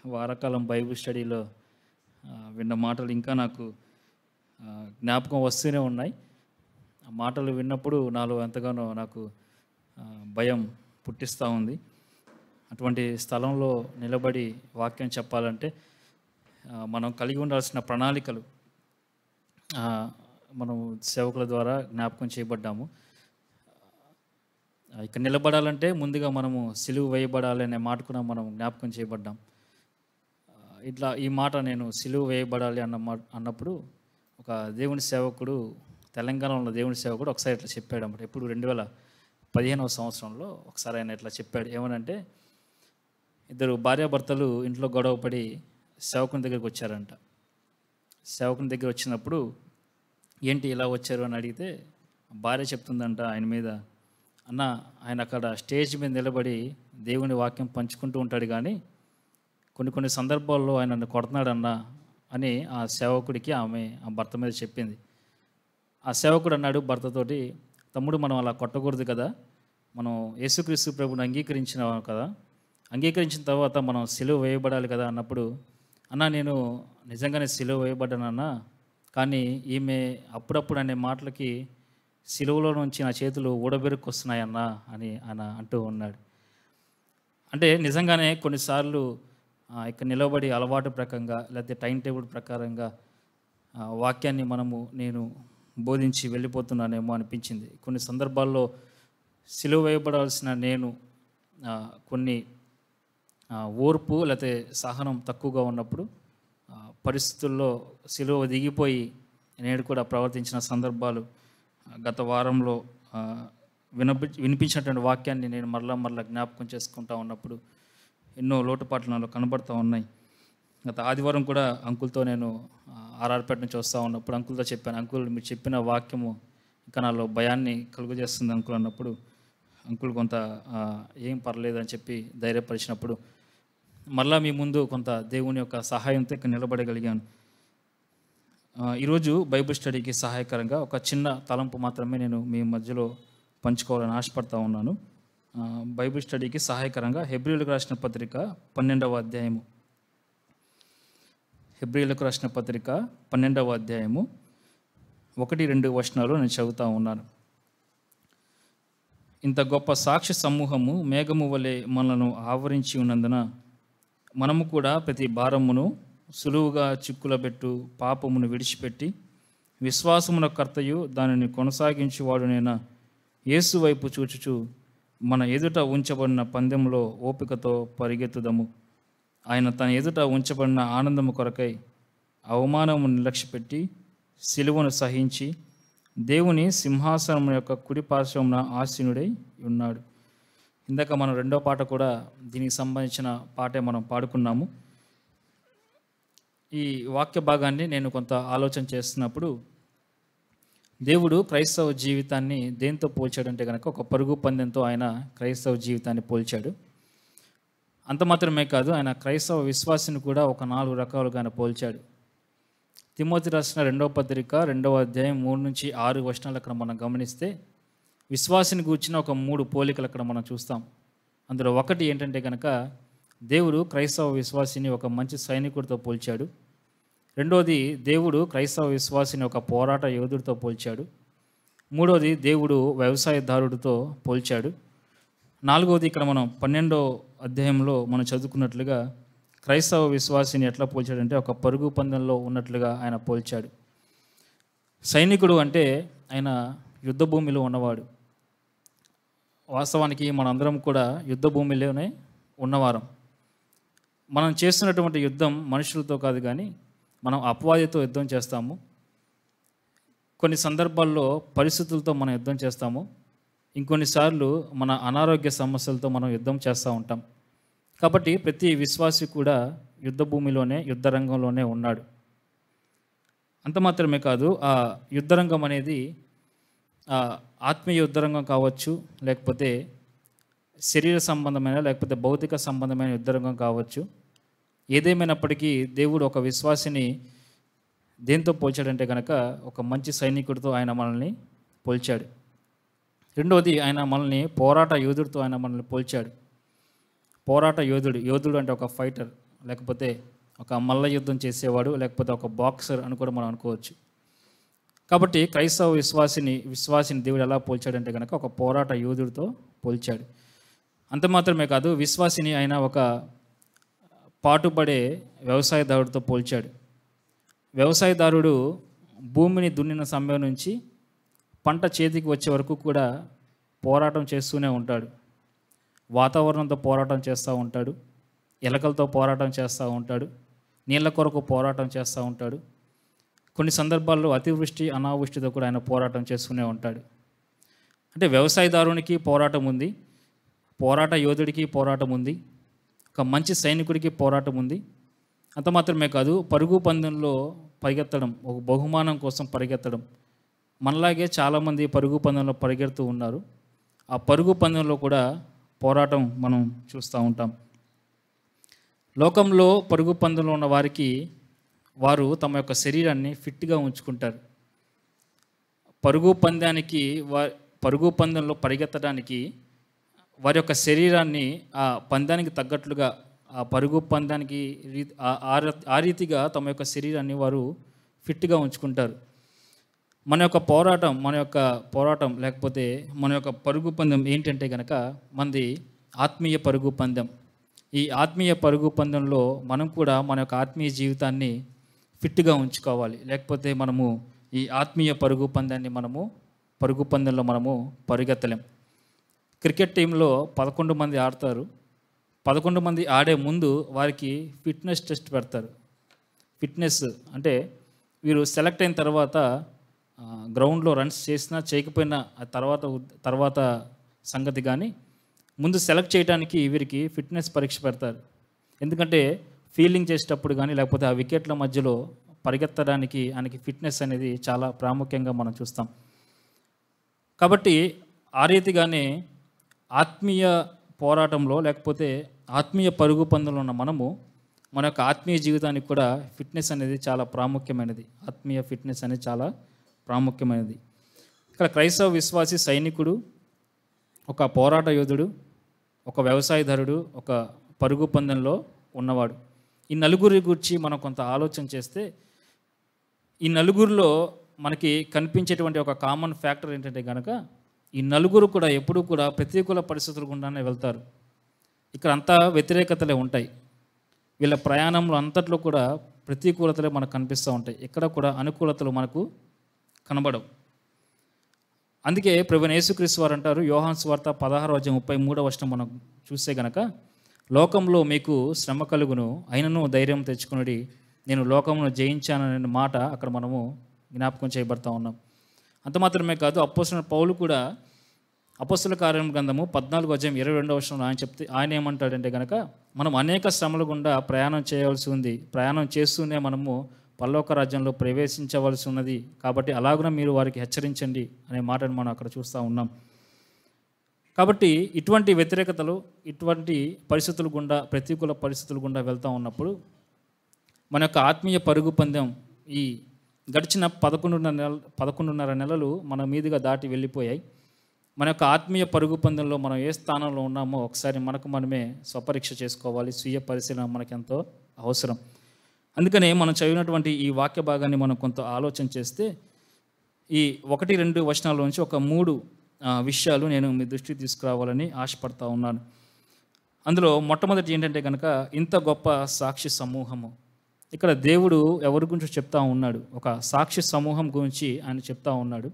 వారాకాలం Bible స్టడీలో విన్న మాటలు ఇంకా నాకు జ్ఞాపకం వస్తూనే ఉన్నాయి. ఆ మాటలు విన్నప్పుడు నాలో ఎంతగానో నాకు భయం పుట్టిస్తూ ఉంది. అటువంటి స్థలంలో నిలబడి వాక్యం చెప్పాలంటే మనం కలిగి ఉండాల్సిన ప్రణాళికలు మనం సేవకుల ద్వారా జ్ఞాపకం చేయబడ్డాము. ఇక్కడ నిలబడాలంటే ముందుగా మనము సిలువ వేయబడాలి అనే మాట కూడా మనం జ్ఞాపకం చేయబడ్డాం. ఇట్లా ఈ మాట నేను సిలువ వేయబడాలి అన్నప్పుడు ఒక దేవుని సేవకుడు, తెలంగాణలో ఉన్న దేవుని సేవకుడు ఒకసారి ఇట్లా చెప్పాడు అన్నమాట. ఎప్పుడు 2015వ సంవత్సరంలో ఒకసారి ఆయన ఇట్లా చెప్పాడు. ఏమనంటే, ఇద్దరు భార్యాభర్తలు ఇంట్లో గొడవపడి సేవకుని దగ్గరికి వచ్చారంట. సేవకుని దగ్గర వచ్చినప్పుడు ఏంటి ఇలా వచ్చారు అని అడిగితే భార్య చెప్తుందంట ఆయన మీద, అన్న ఆయన అక్కడ స్టేజ్ మీద నిలబడి దేవుని వాక్యం పంచుకుంటూ ఉంటాడు, కానీ కొన్ని సందర్భాల్లో ఆయన నన్ను కొడుతున్నాడన్న అని ఆ సేవకుడికి ఆ భర్త మీద చెప్పింది. ఆ సేవకుడు అన్నాడు భర్తతోటి, తమ్ముడు మనం అలా కొట్టకూడదు కదా, మనం యేసుక్రీస్తు ప్రభుని అంగీకరించిన కదా, అంగీకరించిన తర్వాత మనం సిలువ వేయబడాలి కదా అన్నప్పుడు, అన్న నేను నిజంగానే సిలువ వేయబడ్డానన్నా, కానీ ఈమె అప్పుడప్పుడు అనే మాటలకి సిలువలో నుంచి నా చేతులు ఊడబెరుక్కొస్తున్నాయన్నా అని ఆయన అంటూ ఉన్నాడు. అంటే నిజంగానే కొన్నిసార్లు ఇక్కడ నిలబడి అలవాటు ప్రకారంగా లేకపోతే టైం టేబుల్ ప్రకారంగా వాక్యాన్ని నేను బోధించి వెళ్ళిపోతున్నానేమో అనిపించింది. కొన్ని సందర్భాల్లో సిలువ వేయబడాల్సిన నేను కొన్ని ఓర్పు లేకపోతే సహనం తక్కువగా ఉన్నప్పుడు పరిస్థితుల్లో సిలువ దిగిపోయి నేను కూడా ప్రవర్తించిన సందర్భాలు గత వారంలో వినిపించినటువంటి వాక్యాన్ని నేను మరలా జ్ఞాపకం చేసుకుంటా ఉన్నప్పుడు ఎన్నో లోటుపాట్లు నాలో కనబడుతూ ఉన్నాయి. గత ఆదివారం కూడా అంకుల్తో నేను ఆర్ఆర్పేట నుంచి వస్తూ ఉన్నప్పుడు అంకుల్తో చెప్పాను, అంకుల్ మీరు చెప్పిన వాక్యము ఇంకా నాలో భయాన్ని కలుగజేస్తుంది అంకుల్ అన్నప్పుడు, అంకుల్ కొంత ఏం పర్లేదు అని చెప్పి ధైర్యపరిచినప్పుడు మరలా మీ ముందు కొంత దేవుని యొక్క సహాయంతో ఇక్కడ నిలబడగలిగాను. ఈరోజు బైబిల్ స్టడీకి సహాయకరంగా ఒక చిన్న తలంపు మాత్రమే నేను మీ మధ్యలో పంచుకోవాలని ఆశపడతా ఉన్నాను. బైబిల్ స్టడీకి సహాయకరంగా హెబ్రీయులకు రాసిన పత్రిక 12వ అధ్యాయము, హెబ్రీయులకు రాసిన పత్రిక 12వ అధ్యాయము 1-2 వచనాలు నేను చదువుతూ ఉన్నాను. ఇంత గొప్ప సాక్షి సమూహము మేఘము వలె మనలను ఆవరించి ఉన్నందున మనము కూడా ప్రతి భారమును సులువుగా చిక్కులబెట్టు పాపమును విడిచిపెట్టి విశ్వాసమున కర్తయు దానిని కొనసాగించువాడునైన యేసు వైపు చూచుచు మన ఎదుట ఉంచబడిన పందెంలో ఓపికతో పరిగెత్తుదము. ఆయన తన ఎదుట ఉంచబడిన ఆనందము కొరకై అవమానము నిర్లక్ష్యపెట్టి సిలువను సహించి దేవుని సింహాసనం యొక్క కుడి పార్శ్వమున ఆసీనుడై ఉన్నాడు. ఇందాక మనం రెండో పాట కూడా దీనికి సంబంధించిన పాటే మనం పాడుకున్నాము. ఈ వాక్య భాగాన్ని నేను కొంత ఆలోచన చేస్తున్నప్పుడు దేవుడు క్రైస్తవ జీవితాన్ని దేంతో పోల్చాడంటే కనుక ఒక పరుగు పందెంతో ఆయన క్రైస్తవ జీవితాన్ని పోల్చాడు. అంత మాత్రమే కాదు, ఆయన క్రైస్తవ విశ్వాసిని కూడా ఒక 4 రకాలుగా ఆయన పోల్చాడు. తిమోతి రాసిన 2వ పత్రిక 2వ అధ్యాయం 3-6 వచనాలు అక్కడ మనం గమనిస్తే విశ్వాసిని గూర్చిన ఒక 3 పోలికలు అక్కడ మనం చూస్తాం. అందులో ఒకటి ఏంటంటే కనుక దేవుడు క్రైస్తవ విశ్వాసిని ఒక మంచి సైనికుడితో పోల్చాడు. రెండోది దేవుడు క్రైస్తవ విశ్వాసిని ఒక పోరాట యోధుడితో పోల్చాడు. మూడోది దేవుడు వ్యవసాయదారుడితో పోల్చాడు. నాలుగవది ఇక్కడ మనం 12వ అధ్యాయంలో మనం చదువుకున్నట్లుగా క్రైస్తవ విశ్వాసిని ఎట్లా పోల్చాడంటే ఒక పరుగు పందెంలో ఉన్నట్లుగా ఆయన పోల్చాడు. సైనికుడు అంటే ఆయన యుద్ధ భూమిలో ఉన్నవాడు. వాస్తవానికి మనందరం కూడా యుద్ధ భూమిలోనే ఉన్నవారం. మనం చేస్తున్నటువంటి యుద్ధం మనుషులతో కాదు, కానీ మనం అపవాదితో యుద్ధం చేస్తాము. కొన్ని సందర్భాల్లో పరిస్థితులతో మనం యుద్ధం చేస్తాము. ఇంకొన్నిసార్లు మన అనారోగ్య సమస్యలతో మనం యుద్ధం చేస్తూ ఉంటాం. కాబట్టి ప్రతి విశ్వాసి కూడా యుద్ధ భూమిలోనే, యుద్ధ రంగంలోనే ఉన్నాడు. అంత మాత్రమే కాదు, ఆ యుద్ధరంగం అనేది ఆత్మీయ యుద్ధరంగం కావచ్చు, లేకపోతే శరీర సంబంధమైన లేకపోతే భౌతిక సంబంధమైన యుద్ధరంగం కావచ్చు. ఏదేమైనప్పటికీ దేవుడు ఒక విశ్వాసిని దేంతో పోల్చాడంటే కనుక ఒక మంచి సైనికుడితో ఆయన మనల్ని పోల్చాడు. రెండవది ఆయన మనల్ని పోరాట యోధుడితో ఆయన మనల్ని పోల్చాడు. పోరాట యోధుడు అంటే ఒక ఫైటర్, లేకపోతే ఒక మల్ల యుద్ధం చేసేవాడు, లేకపోతే ఒక బాక్సర్ అని కూడా మనం అనుకోవచ్చు. కాబట్టి క్రైస్తవ విశ్వాసిని దేవుడు ఎలా పోల్చాడంటే కనుక ఒక పోరాట యోధుడితో పోల్చాడు. అంత మాత్రమే కాదు, విశ్వాసిని ఆయన ఒక పాటుపడే వ్యవసాయదారుడితో పోల్చాడు. వ్యవసాయదారుడు భూమిని దున్నిన సమయం నుంచి పంట చేతికి వచ్చే వరకు కూడా పోరాటం చేస్తూనే ఉంటాడు. వాతావరణంతో పోరాటం చేస్తూ ఉంటాడు, ఎలకలతో పోరాటం చేస్తూ ఉంటాడు, నీళ్ళ కొరకు పోరాటం చేస్తూ ఉంటాడు. కొన్ని సందర్భాల్లో అతివృష్టి అనావృష్టితో కూడా ఆయన పోరాటం చేస్తూనే ఉంటాడు. అంటే వ్యవసాయదారునికి పోరాటం ఉంది, పోరాట యోధుడికి పోరాటం ఉంది, ఒక మంచి సైనికుడికి పోరాటం ఉంది. అంత మాత్రమే కాదు, పరుగు పందెంలో పరిగెత్తడం, ఒక బహుమానం కోసం పరిగెత్తడం. మనలాగే చాలామంది పరుగు పందెంలో పరిగెడుతూ ఉన్నారు. ఆ పరుగు పందెంలో కూడా పోరాటం మనం చూస్తూ ఉంటాం. లోకంలో పరుగు పందెంలో ఉన్న వారికి వారు తమ యొక్క శరీరాన్ని ఫిట్గా ఉంచుకుంటారు. పరుగు పందెంలో పరిగెత్తడానికి వారి యొక్క శరీరాన్ని ఆ పందానికి తగ్గట్లుగా, ఆ పరుగు పందానికి ఆ రీతిగా తమ యొక్క శరీరాన్ని వారు ఫిట్గా ఉంచుకుంటారు. మన యొక్క పోరాటం లేకపోతే మన యొక్క పరుగు పందెం ఏంటంటే కనుక మనది ఆత్మీయ పరుగు పందెం. ఈ ఆత్మీయ పరుగు పందెంలో మనం కూడా మన యొక్క ఆత్మీయ జీవితాన్ని ఫిట్గా ఉంచుకోవాలి. లేకపోతే మనము ఈ ఆత్మీయ పరుగు పందెంలో మనము పరిగెత్తలేం. క్రికెట్ టీంలో 11 మంది ఆడతారు. 11 మంది ఆడే ముందు వారికి ఫిట్నెస్ టెస్ట్ పెడతారు. ఫిట్నెస్ అంటే వీరు సెలెక్ట్ అయిన తర్వాత గ్రౌండ్లో రన్స్ చేసినా చేయకపోయినా తర్వాత సంగతి, కానీ ముందు సెలెక్ట్ చేయడానికి వీరికి ఫిట్నెస్ పరీక్ష పెడతారు. ఎందుకంటే ఫీల్డింగ్ చేసేటప్పుడు కానీ లేకపోతే ఆ వికెట్ల మధ్యలో పరిగెత్తడానికి ఆయనకి ఫిట్నెస్ అనేది చాలా ప్రాముఖ్యంగా మనం చూస్తాం. కాబట్టి ఆ రీతిగానే ఆత్మీయ పోరాటంలో లేకపోతే ఆత్మీయ పరుగు పందెంలో ఉన్న మనము మన యొక్క ఆత్మీయ జీవితానికి కూడా ఫిట్నెస్ అనేది చాలా ప్రాముఖ్యమైనది. ఆత్మీయ ఫిట్నెస్ అనేది చాలా ప్రాముఖ్యమైనది. ఇక్కడ క్రైస్తవ విశ్వాసి సైనికుడు, ఒక పోరాట యోధుడు, ఒక వ్యవసాయదారుడు, ఒక పరుగు పందెంలో ఉన్నవాడు. ఈ నలుగురి గురించి మనం కొంత ఆలోచన చేస్తే ఈ నలుగురిలో మనకి కనిపించేటువంటి ఒక కామన్ ఫ్యాక్టర్ ఏంటంటే కనుక ఈ నలుగురు కూడా ఎప్పుడూ కూడా ప్రతికూల పరిస్థితులు గుండానే వెళ్తారు. ఇక్కడ అంతా వ్యతిరేకతలే ఉంటాయి. వీళ్ళ ప్రయాణంలో అంతట్లో కూడా ప్రతికూలతలే మనకు కనిపిస్తూ ఉంటాయి. ఎక్కడ కూడా అనుకూలతలు మనకు కనబడవు. అందుకే ప్రభువైన యేసుక్రీస్తు వారు అంటారు, యోహాను సువార్త 16:33 మనం చూస్తే గనక, లోకంలో మీకు శ్రమ కలుగును, అయినను ధైర్యం తెచ్చుకునడి, నేను లోకమును జయించాననే మాట అక్కడ మనము జ్ఞాపకం చేయబడతా ఉన్నాం. అంత మాత్రమే కాదు, అపోస్తలుడైన పౌలు కూడా అపోస్తల కార్యం గ్రంథము 14:22 ఆయన ఏమంటాడంటే కనుక, మనం అనేక శ్రమల గుండా ప్రయాణం చేయవలసి ఉంది, ప్రయాణం చేస్తూనే మనము పరలోక రాజ్యంలో ప్రవేశించవలసి ఉన్నది, కాబట్టి అలాగున మీరు వారికి హెచ్చరించండి అనే మాటను మనం అక్కడ చూస్తూ ఉన్నాం. కాబట్టి ఇటువంటి వ్యతిరేకతలు, ఇటువంటి పరిస్థితుల గుండా, ప్రతికూల పరిస్థితుల గుండా వెళ్తూ ఉన్నప్పుడు మన యొక్క ఆత్మీయ పరుగు పందెం ఈ గడిచిన 11.5 నెలలు మన మీదుగా దాటి వెళ్ళిపోయాయి. మన యొక్క ఆత్మీయ పరుగు పందెంలో మనం ఏ స్థానంలో ఉన్నామో ఒకసారి మనకు మనమే స్వపరీక్ష చేసుకోవాలి. స్వీయ పరిశీలన మనకెంతో అవసరం. అందుకనే మనం చదివినటువంటి ఈ వాక్య భాగాన్ని మనం కొంత ఆలోచన చేస్తే ఈ 1-2 వచనాల నుంచి ఒక 3 విషయాలు నేను మీ దృష్టికి తీసుకురావాలని ఆశపడతా ఉన్నాను. అందులో మొట్టమొదటి ఏంటంటే కనుక, ఇంత గొప్ప సాక్షి సమూహము. ఇక్కడ దేవుడు ఎవరి గురించి చెప్తా ఉన్నాడు? ఒక సాక్షి సమూహం గురించి ఆయన చెప్తా ఉన్నాడు.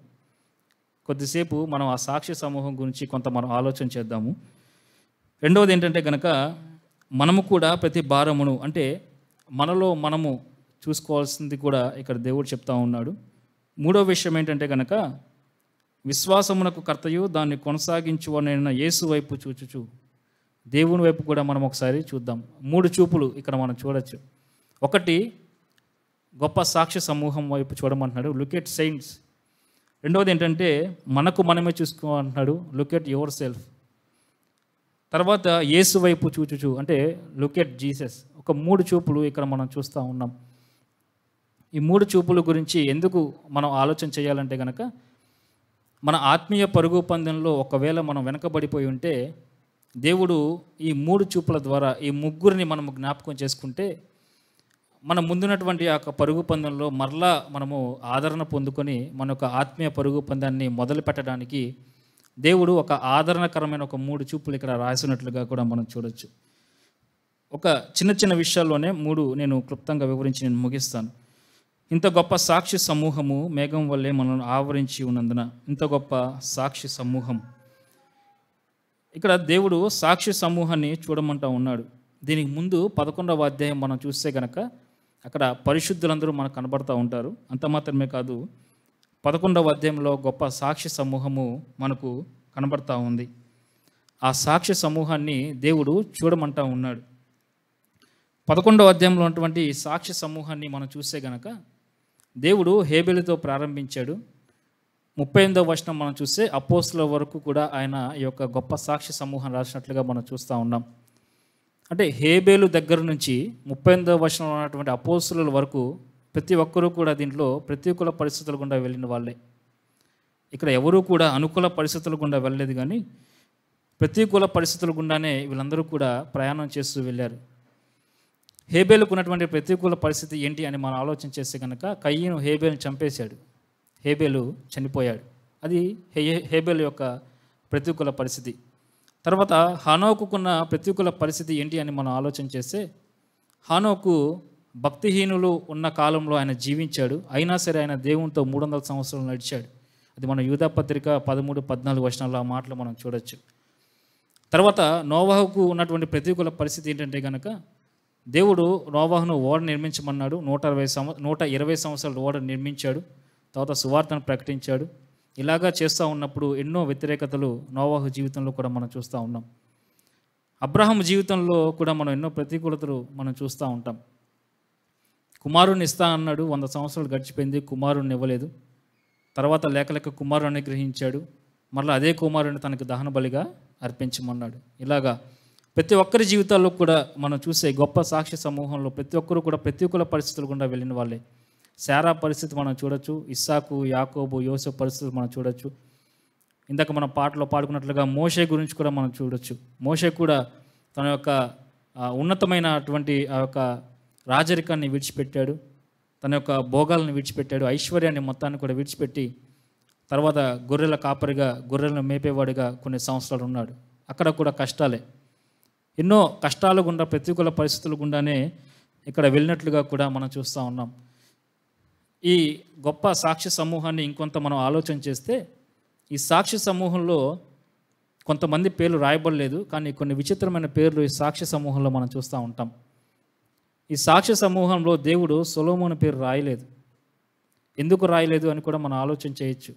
కొద్దిసేపు మనం ఆ సాక్షి సమూహం గురించి కొంత మనం ఆలోచన చేద్దాము. రెండవది ఏంటంటే కనుక, మనము కూడా ప్రతి భారమును, అంటే మనలో మనము చూసుకోవాల్సింది కూడా ఇక్కడ దేవుడు చెప్తా ఉన్నాడు. మూడో విషయం ఏంటంటే కనుక, విశ్వాసమునకు కర్తయు దాన్ని కొనసాగించువనైన యేసు వైపు చూచుచు, దేవుని వైపు కూడా మనం ఒకసారి చూద్దాం. 3 చూపులు ఇక్కడ మనం చూడొచ్చు. ఒకటి, గొప్ప సాక్ష్య సమూహం వైపు చూడమంటున్నాడు, లుక్ ఎట్ సెయింట్స్. రెండవది ఏంటంటే మనకు మనమే చూసుకోమంటున్నాడు, లుక్ ఎట్ యువర్ సెల్ఫ్. తర్వాత యేసు వైపు చూచుచు, అంటే లుక్ ఎట్ జీసస్. ఒక 3 చూపులు ఇక్కడ మనం చూస్తూ ఉన్నాం. ఈ 3 చూపుల గురించి ఎందుకు మనం ఆలోచన చేయాలంటే కనుక, మన ఆత్మీయ పరుగు పందెంలో ఒకవేళ మనం వెనకబడిపోయి ఉంటే దేవుడు ఈ 3 చూపుల ద్వారా ఈ ముగ్గురిని మనము జ్ఞాపకం చేసుకుంటే మన ముందున్నటువంటి ఆ యొక్క పరుగు పందెంలో మరలా మనము ఆదరణ పొందుకొని మన యొక్క ఆత్మీయ పరుగు పందాన్ని మొదలు పెట్టడానికి దేవుడు ఒక ఆదరణకరమైన ఒక 3 చూపులు ఇక్కడ రాసినట్లుగా కూడా మనం చూడొచ్చు. ఒక చిన్న చిన్న విషయాల్లోనే 3 నేను క్లుప్తంగా వివరించి నేను ముగిస్తాను. ఇంత గొప్ప సాక్షి సమూహము మేఘం వల్లే మనల్ని ఆవరించి ఉన్నందున, ఇంత గొప్ప సాక్షి సమూహం, ఇక్కడ దేవుడు సాక్షి సమూహాన్ని చూడమంటా ఉన్నాడు. దీనికి ముందు 11వ అధ్యాయం మనం చూస్తే కనుక అక్కడ పరిశుద్ధులందరూ మనకు కనబడతా ఉంటారు. అంత మాత్రమే కాదు, 11వ అధ్యాయంలో గొప్ప సాక్షి సమూహము మనకు కనబడతా ఉంది. ఆ సాక్షి సమూహాన్ని దేవుడు చూడమంటా ఉన్నాడు. 11వ అధ్యాయంలో ఉన్నటువంటి సాక్షి సమూహాన్ని మనం చూస్తే గనక దేవుడు హేబెలుతో ప్రారంభించాడు. 38వ వచనం మనం చూస్తే అపోస్తుల వరకు కూడా ఆయన ఈ యొక్క గొప్ప సాక్షి సమూహం రాసినట్లుగా మనం చూస్తూ ఉన్నాం. అంటే హేబేలు దగ్గర నుంచి 38వ వచనంలో ఉన్నటువంటి అపోస్తుల వరకు ప్రతి ఒక్కరూ కూడా దీంట్లో ప్రతికూల పరిస్థితుల గుండా వెళ్ళిన వాళ్ళే. ఇక్కడ ఎవరూ కూడా అనుకూల పరిస్థితుల గుండా వెళ్ళలేదు, కానీ ప్రతికూల పరిస్థితుల గుండానే వీళ్ళందరూ కూడా ప్రయాణం చేస్తూ వెళ్ళారు. హేబేలుకు ఉన్నటువంటి ప్రతికూల పరిస్థితి ఏంటి అని మనం ఆలోచన చేస్తే కనుక కయ్యను హేబేలుని చంపేశాడు, హేబేలు చనిపోయాడు. అది హేబేలు యొక్క ప్రతికూల పరిస్థితి. తర్వాత హానోకుకున్న ప్రతికూల పరిస్థితి ఏంటి అని మనం ఆలోచన చేస్తే, హానోకు భక్తిహీనులు ఉన్న కాలంలో ఆయన జీవించాడు. అయినా సరే ఆయన దేవునితో 300 సంవత్సరాలు నడిచాడు. అది మన యూదా పత్రిక 13-14 వచనాల్లో ఆ మాటలు మనం చూడొచ్చు. తర్వాత నోవాహుకు ఉన్నటువంటి ప్రతికూల పరిస్థితి ఏంటంటే కనుక దేవుడు నోవాహును ఓడ నిర్మించమన్నాడు. 120 సంవత్సరాలు ఓడ నిర్మించాడు. తర్వాత సువార్తను ప్రకటించాడు. ఇలాగా చేస్తూ ఉన్నప్పుడు ఎన్నో వ్యతిరేకతలు నోవాహు జీవితంలో కూడా మనం చూస్తూ ఉన్నాం. అబ్రహాము జీవితంలో కూడా మనం ఎన్నో ప్రతికూలతలు మనం చూస్తూ ఉంటాం. కుమారుని ఇస్తా అన్నాడు, 100 సంవత్సరాలు గడిచిపోయింది, కుమారుని ఇవ్వలేదు. తర్వాత లేక కుమారుని అనుగ్రహించాడు. మళ్ళీ అదే కుమారుని తనకు దహన బలిగా అర్పించమన్నాడు. ఇలాగా ప్రతి ఒక్కరి జీవితాల్లో కూడా మనం చూసే గొప్ప సాక్షి సమూహంలో ప్రతి ఒక్కరు కూడా ప్రతికూల పరిస్థితులు గుండా వెళ్ళిన వాళ్ళే. శారా పరిస్థితి మనం చూడొచ్చు, ఇస్సాకు, యాకోబు, యోసేపు పరిస్థితులు మనం చూడొచ్చు. ఇందాక మనం పాటలో పాడుకున్నట్లుగా మోషే గురించి కూడా మనం చూడొచ్చు. మోషే కూడా తన యొక్క ఉన్నతమైనటువంటి ఆ యొక్క రాజరికాన్ని విడిచిపెట్టాడు, తన యొక్క భోగాలను విడిచిపెట్టాడు, ఐశ్వర్యాన్ని మొత్తాన్ని కూడా విడిచిపెట్టి తర్వాత గొర్రెల కాపరిగా, గొర్రెలను మేపేవాడిగా కొన్ని సంవత్సరాలు ఉన్నాడు. అక్కడ కూడా కష్టాలే, ఎన్నో కష్టాల గుండా, ప్రతికూల పరిస్థితుల గుండానే ఇక్కడ వెళ్ళినట్లుగా కూడా మనం చూస్తూ ఉన్నాం. ఈ గొప్ప సాక్షి సమూహాన్ని ఇంకొంత మనం ఆలోచన చేస్తే, ఈ సాక్షి సమూహంలో కొంతమంది పేర్లు రాయబడలేదు, కానీ కొన్ని విచిత్రమైన పేర్లు ఈ సాక్షి సమూహంలో మనం చూస్తూ ఉంటాం. ఈ సాక్షి సమూహంలో దేవుడు సొలొమోను పేరు రాయలేదు. ఎందుకు రాయలేదు అని కూడా మనం ఆలోచన చేయొచ్చు.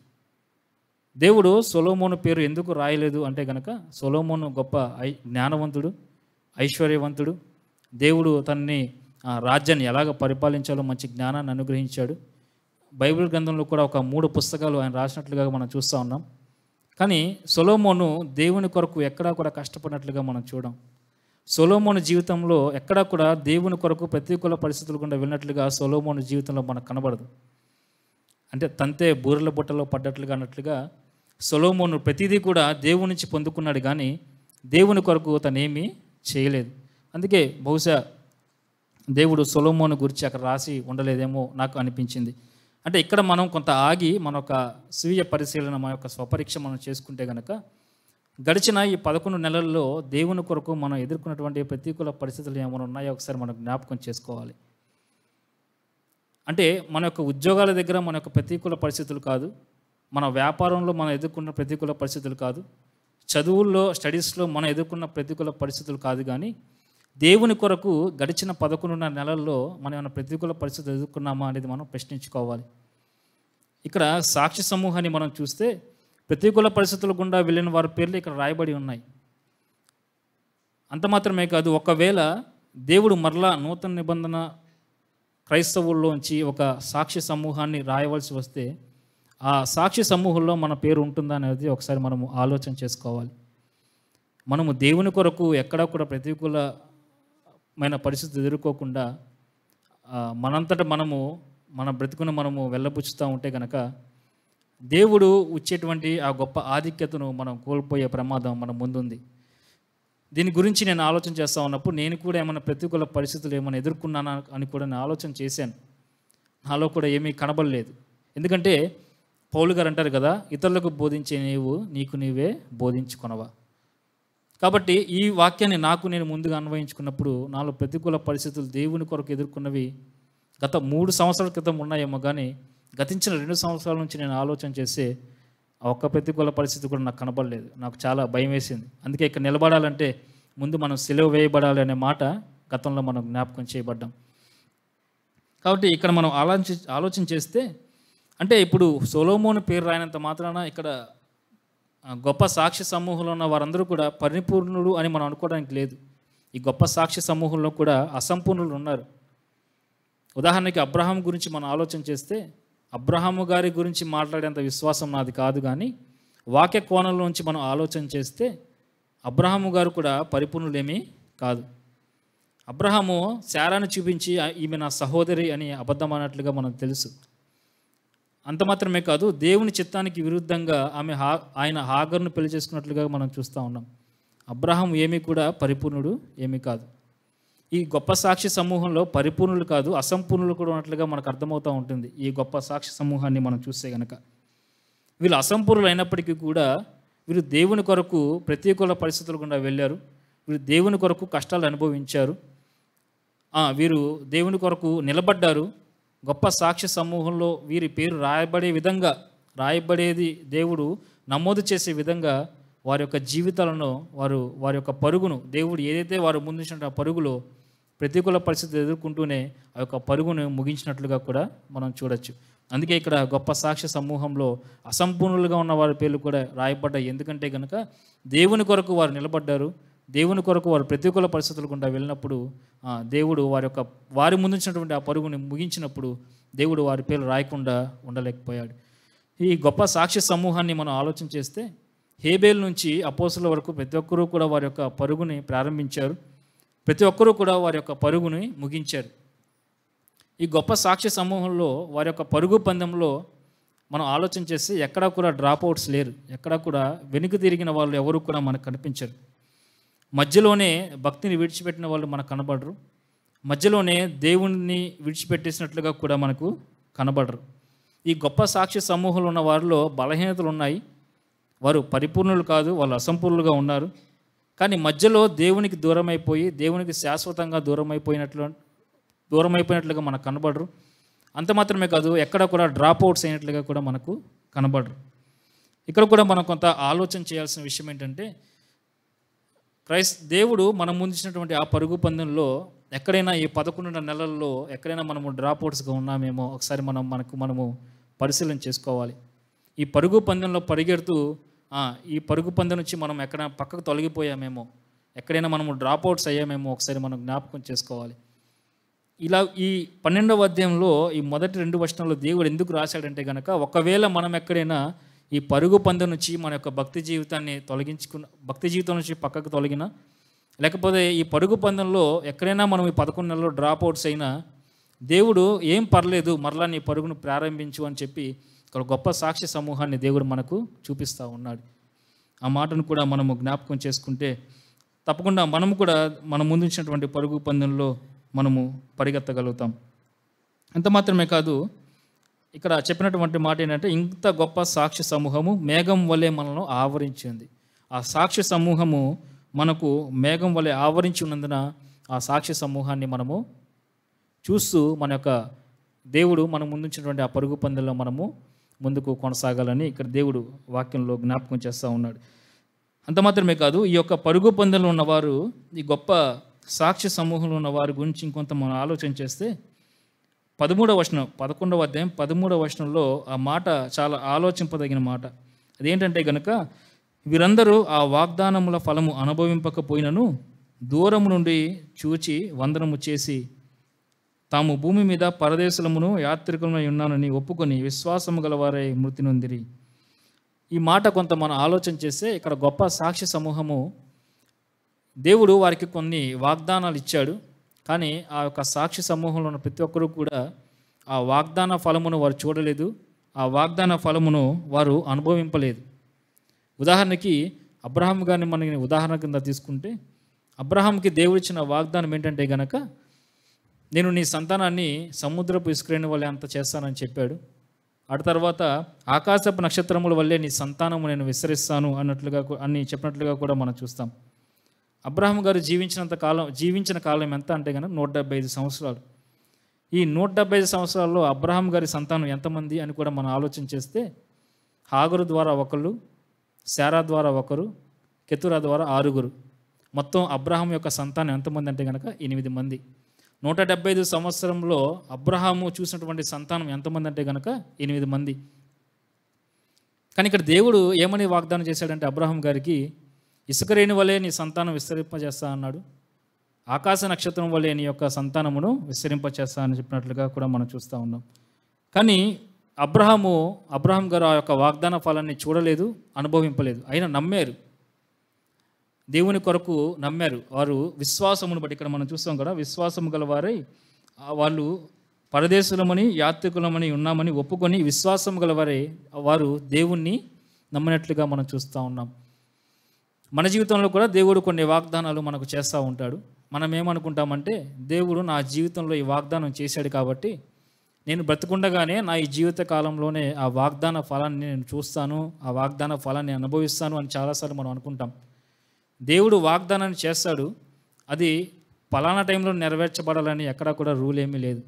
దేవుడు సొలొమోను పేరు ఎందుకు రాయలేదు అంటే కనుక, సొలొమోను గొప్ప జ్ఞానవంతుడు, ఐశ్వర్యవంతుడు. దేవుడు తనని రాజ్యాన్ని ఎలాగ పరిపాలించాలో మంచి జ్ఞానాన్ని అనుగ్రహించాడు. బైబిల్ గ్రంథంలో కూడా ఒక 3 పుస్తకాలు ఆయన రాసినట్లుగా మనం చూస్తూ ఉన్నాం. కానీ సొలొమోను దేవుని కొరకు ఎక్కడా కూడా కష్టపడినట్లుగా మనం చూడం. సొలొమోను జీవితంలో ఎక్కడా కూడా దేవుని కొరకు ప్రతికూల పరిస్థితులు గుండా వెళ్ళినట్లుగా సొలొమోను జీవితంలో మనకు కనబడదు. అంటే తంతే బూరెల బుట్టలో పడ్డట్లుగా అన్నట్లుగా సొలొమోను ప్రతిదీ కూడా దేవుని నుంచి పొందుకున్నాడు, కానీ దేవుని కొరకు తనేమీ చేయలేదు. అందుకే బహుశా దేవుడు సొలొమోను గురించి అక్కడ రాసి ఉండలేదేమో నాకు అనిపించింది. అంటే ఇక్కడ మనం కొంత ఆగి మన యొక్క స్వీయ పరిశీలన, మన యొక్క స్వపరీక్ష మనం చేసుకుంటే కనుక గడిచిన ఈ 11 నెలల్లో దేవుని కొరకు మనం ఎదుర్కొన్నటువంటి ప్రతికూల పరిస్థితులు ఏమైనా ఉన్నాయో ఒకసారి మనం జ్ఞాపకం చేసుకోవాలి. అంటే మన యొక్క ఉద్యోగాల దగ్గర మన యొక్క ప్రతికూల పరిస్థితులు కాదు, మన వ్యాపారంలో మనం ఎదుర్కొన్న ప్రతికూల పరిస్థితులు కాదు, చదువుల్లో స్టడీస్లో మనం ఎదుర్కొన్న ప్రతికూల పరిస్థితులు కాదు, కానీ దేవుని కొరకు గడిచిన 11 నెలల్లో మనం ఏమైనా ప్రతికూల పరిస్థితులు ఎదుర్కొన్నామా అనేది మనం ప్రశ్నించుకోవాలి. ఇక్కడ సాక్షి సమూహాన్ని మనం చూస్తే ప్రతికూల పరిస్థితుల గుండా వెళ్ళిన వారి పేర్లు ఇక్కడ రాయబడి ఉన్నాయి. అంత మాత్రమే కాదు, ఒకవేళ దేవుడు మరలా నూతన నిబంధన క్రైస్తవుల్లోంచి ఒక సాక్షి సమూహాన్ని రాయవలసి వస్తే ఆ సాక్షి సమూహంలో మన పేరు ఉంటుందా అనేది ఒకసారి మనము ఆలోచన చేసుకోవాలి. మనము దేవుని కొరకు ఎక్కడా కూడా ప్రతికూలమైన పరిస్థితి ఎదుర్కోకుండా మనంతట మనము మన బ్రతుకును మనము వెళ్ళబుచ్చుతూ ఉంటే కనుక దేవుడు వచ్చేటువంటి ఆ గొప్ప ఆధిక్యతను మనం కోల్పోయే ప్రమాదం మన ముందుంది. దీని గురించి నేను ఆలోచన చేస్తూ ఉన్నప్పుడు నేను కూడా ఏమైనా ప్రతికూల పరిస్థితులు ఏమైనా ఎదుర్కొన్నానా అని కూడా నేను ఆలోచన చేశాను. నాలో కూడా ఏమీ కనబడలేదు. ఎందుకంటే పౌలు గారు అంటారు కదా, ఇతరులకు బోధించే నీవు నీకు నీవే బోధించుకొనవా. కాబట్టి ఈ వాక్యాన్ని నాకు నేను ముందుగా అన్వయించుకున్నప్పుడు నాలో ప్రతికూల పరిస్థితులు దేవుని కొరకు ఎదుర్కొన్నవి గత 3 సంవత్సరాల క్రితం ఉన్నాయేమో, కానీ గతించిన 2 సంవత్సరాల నుంచి నేను ఆలోచన చేస్తే ఆ ఒక్క ప్రతికూల పరిస్థితి కూడా నాకు కనబడలేదు. నాకు చాలా భయం వేసింది. అందుకే ఇక్కడ నిలబడాలంటే ముందు మనం సిలువ వేయబడాలి అనే మాట గతంలో మనం జ్ఞాపకం చేయబడ్డాం. కాబట్టి ఇక్కడ మనం ఆలోచన చేస్తే, అంటే ఇప్పుడు సొలొమోను పేరు రాయనంత మాత్రాన ఇక్కడ గొప్ప సాక్షి సమూహంలో ఉన్న వారందరూ కూడా పరిపూర్ణులు అని మనం అనుకోవడానికి లేదు. ఈ గొప్ప సాక్షి సమూహంలో కూడా అసంపూర్ణులు ఉన్నారు. ఉదాహరణకి అబ్రహాం గురించి మనం ఆలోచన చేస్తే, అబ్రహాము గారి గురించి మాట్లాడేంత విశ్వాసం నాది కాదు, కానీ వాక్య కోణంలోంచి మనం ఆలోచన చేస్తే అబ్రహాము గారు కూడా పరిపూర్ణులేమీ కాదు. అబ్రహాము శారాను చూపించి ఈమె నా సహోదరి అని అబద్ధం అన్నట్లుగా మనకు తెలుసు. అంత మాత్రమే కాదు, దేవుని చిత్తానికి విరుద్ధంగా ఆయన హాగర్ను పెళ్లి చేసుకున్నట్లుగా మనం చూస్తూ ఉన్నాం. అబ్రహాం ఏమీ కూడా పరిపూర్ణుడు ఏమీ కాదు. ఈ గొప్ప సాక్షి సమూహంలో పరిపూర్ణులు కాదు, అసంపూర్ణులు కూడా ఉన్నట్లుగా మనకు అర్థమవుతూ ఉంటుంది. ఈ గొప్ప సాక్షి సమూహాన్ని మనం చూస్తే కనుక వీళ్ళు అసంపూర్ణులు అయినప్పటికీ కూడా వీరు దేవుని కొరకు ప్రతికూల పరిస్థితులు గుండా వెళ్ళారు. వీరు దేవుని కొరకు కష్టాలు అనుభవించారు. వీరు దేవుని కొరకు నిలబడ్డారు. గొప్ప సాక్షి సమూహంలో వీరి పేరు రాయబడేది దేవుడు నమోదు చేసే విధంగా వారి యొక్క జీవితాలను వారి యొక్క పరుగును దేవుడు ఏదైతే వారు ముందుంచిన ఆ పరుగులో ప్రతికూల పరిస్థితులు ఎదుర్కొంటూనే ఆ యొక్క పరుగును ముగించినట్లుగా కూడా మనం చూడొచ్చు. అందుకే ఇక్కడ గొప్ప సాక్షి సమూహంలో అసంపూర్ణులుగా ఉన్న వారి పేర్లు కూడా రాయబడ్డాయి. ఎందుకంటే కనుక దేవుని కొరకు వారు నిలబడ్డారు. దేవుని కొరకు వారు ప్రతికూల పరిస్థితులు గుండా వెళ్ళినప్పుడు దేవుడు వారి ముందుంచినటువంటి ఆ పరుగుని ముగించినప్పుడు దేవుడు వారి పేర్లు రాయకుండా ఉండలేకపోయాడు. ఈ గొప్ప సాక్షి సమూహాన్ని మనం ఆలోచన చేస్తే హేబేల్ నుంచి అపోస్తుల వరకు ప్రతి ఒక్కరూ కూడా వారి యొక్క పరుగుని ప్రారంభించారు. ప్రతి ఒక్కరూ కూడా వారి యొక్క పరుగుని ముగించారు. ఈ గొప్ప సాక్షి సమూహంలో వారి యొక్క పరుగు పందెంలో మనం ఆలోచన చేస్తే ఎక్కడా కూడా డ్రాప్అవుట్స్ లేరు. ఎక్కడా కూడా వెనుక తిరిగిన వాళ్ళు ఎవరు కూడా మనకు కనిపించరు. మధ్యలోనే భక్తిని విడిచిపెట్టిన వాళ్ళు మనకు కనబడరు. మధ్యలోనే దేవుణ్ణి విడిచిపెట్టేసినట్లుగా కూడా మనకు కనబడరు. ఈ గొప్ప సాక్షి సమూహంలో ఉన్న వారిలో బలహీనతలు ఉన్నాయి. వారు పరిపూర్ణులు కాదు, వాళ్ళు అసంపూర్ణులుగా ఉన్నారు. కానీ మధ్యలో దేవునికి దూరమైపోయి దేవునికి శాశ్వతంగా దూరమైపోయినట్లుగా మనకు కనబడరు. అంత మాత్రమే కాదు, ఎక్కడ కూడా డ్రాప్అవుట్స్ అయినట్లుగా కూడా మనకు కనబడరు. ఇక్కడ కూడా మనం కొంత ఆలోచన చేయాల్సిన విషయం ఏంటంటే, దేవుడు మనం ముందుచ్చినటువంటి ఆ పరుగు పందెంలో ఎక్కడైనా ఈ 11 నెలల్లో ఎక్కడైనా మనము డ్రాప్అవుట్స్గా ఉన్నామేమో ఒకసారి మనము పరిశీలన చేసుకోవాలి. ఈ పరుగు పందెంలో పరిగెడుతూ ఈ పరుగు పందెం నుంచి మనం ఎక్కడ పక్కకు తొలగిపోయామేమో, ఎక్కడైనా మనము డ్రాప్అవుట్స్ అయ్యామేమో ఒకసారి మనం జ్ఞాపకం చేసుకోవాలి. ఇలా ఈ 12వ అధ్యాయంలో ఈ మొదటి 2 వచనాల్లో దేవుడు ఎందుకు రాశాడంటే కనుక, ఒకవేళ మనం ఎక్కడైనా ఈ పరుగు పందెం నుంచి మన యొక్క భక్తి జీవితం నుంచి పక్కకు తొలగినా, లేకపోతే ఈ పరుగు పందెంలో ఎక్కడైనా మనం ఈ 11 నెలల్లో డ్రాప్అవుట్స్ అయినా, దేవుడు ఏం పర్లేదు మరలా నీ పరుగును ప్రారంభించు అని చెప్పి ఇక్కడ గొప్ప సాక్షి సమూహాన్ని దేవుడు మనకు చూపిస్తూ ఉన్నాడు. ఆ మాటను కూడా మనము జ్ఞాపకం చేసుకుంటే తప్పకుండా మనము కూడా మన ముందుంచినటువంటి పరుగు పందెంలో మనము పరిగెత్తగలుగుతాం. అంత మాత్రమే కాదు, ఇక్కడ చెప్పినటువంటి మాట ఏంటంటే, ఇంత గొప్ప సాక్షి సమూహము మేఘం వలె మనల్ని ఆవరించింది. ఆ సాక్షి సమూహము మనకు మేఘం వలె ఆవరించి ఉన్నందున ఆ సాక్షి సమూహాన్ని మనము చూస్తూ మన యొక్క దేవుడు మనం ముందుంచినటువంటి ఆ పరుగు పందెంలో మనము ముందుకు కొనసాగాలని ఇక్కడ దేవుడు వాక్యంలో జ్ఞాపకం చేస్తూ ఉన్నాడు. అంత మాత్రమే కాదు, ఈ యొక్క పరుగు పందెంలో ఉన్నవారు, ఈ గొప్ప సాక్షి సమూహంలో ఉన్న వారి గురించి ఇంకొంత మనం ఆలోచన చేస్తే 11వ అధ్యాయం 13వ వచనంలో ఆ మాట చాలా ఆలోచింపదగిన మాట. అదేంటంటే కనుక, వీరందరూ ఆ వాగ్దానముల ఫలము అనుభవింపకపోయినను దూరము నుండి చూచి వందనము చేసి తాము భూమి మీద పరదేశులమును యాత్రికులమై ఉన్నానని ఒప్పుకొని విశ్వాసము గలవారై మృతి నొందిరి. ఈ మాట కొంత మనం ఆలోచన చేస్తే, ఇక్కడ గొప్ప సాక్షి సమూహము దేవుడు వారికి కొన్ని వాగ్దానాలు ఇచ్చాడు. కానీ ఆ యొక్క సాక్షి సమూహంలో ఉన్న ప్రతి ఒక్కరూ కూడా ఆ వాగ్దాన ఫలమును వారు చూడలేదు, ఆ వాగ్దాన ఫలమును వారు అనుభవింపలేదు. ఉదాహరణకి అబ్రహాం గారిని మనకి ఉదాహరణ కింద తీసుకుంటే, అబ్రహాంకి దేవుడిచ్చిన వాగ్దానం ఏంటంటే గనక, నేను నీ సంతానాన్ని సముద్రపు ఇసుకరేణి వల్లే అంత చేస్తానని చెప్పాడు. ఆ తర్వాత ఆకాశపు నక్షత్రముల వల్లే నీ సంతానము నేను విస్తరిస్తాను అని చెప్పినట్లుగా కూడా మనం చూస్తాం. అబ్రహాం గారు జీవించిన కాలం ఎంత అంటే కనుక 175 సంవత్సరాలు. ఈ 175 సంవత్సరాల్లో అబ్రహాం గారి సంతానం ఎంతమంది అని కూడా మనం ఆలోచన చేస్తే, హాగరు ద్వారా ఒకళ్ళు, శారా ద్వారా ఒకరు, కెతురా ద్వారా 6. మొత్తం అబ్రహాం యొక్క సంతానం ఎంతమంది అంటే కనుక 8 మంది. 175 సంవత్సరంలో అబ్రహాము చూసినటువంటి సంతానం ఎంతమంది అంటే కనుక 8 మంది. కానీ ఇక్కడ దేవుడు ఏమని వాగ్దానం చేశాడంటే అబ్రహాం గారికి, ఇసుకరేణి వలె నీ సంతానం విస్తరింపజేస్తా అన్నాడు. ఆకాశ నక్షత్రం వలె నీ యొక్క సంతానమును విస్తరింపచేస్తా అని చెప్పినట్లుగా కూడా మనం చూస్తూ ఉన్నాం. కానీ అబ్రహాం గారు ఆ యొక్క వాగ్దాన ఫలాన్ని చూడలేదు, అనుభవింపలేదు. అయినా నమ్మారు, దేవుని కొరకు నమ్మారు. వారు విశ్వాసమును బట్టి, ఇక్కడ మనం చూస్తాం కదా, విశ్వాసము గల వారై వాళ్ళు పరదేశులమని యాత్రికులమని ఉన్నామని ఒప్పుకొని విశ్వాసం గల వారు దేవుణ్ణి నమ్మినట్లుగా మనం చూస్తూ ఉన్నాం. మన జీవితంలో కూడా దేవుడు కొన్ని వాగ్దానాలు మనకు చేస్తూ ఉంటాడు. మనం ఏమనుకుంటామంటే, దేవుడు నా జీవితంలో ఈ వాగ్దానం చేశాడు కాబట్టి నేను బ్రతికుండగానే నా ఈ జీవిత కాలంలోనే ఆ వాగ్దాన ఫలాన్ని నేను చూస్తాను, ఆ వాగ్దాన ఫలాన్ని అనుభవిస్తాను అని చాలాసార్లు మనం అనుకుంటాం. దేవుడు వాగ్దానాన్ని చేస్తాడు, అది ఫలానా టైంలో నెరవేర్చబడాలని ఎక్కడా కూడా రూల్ ఏమీ లేదు.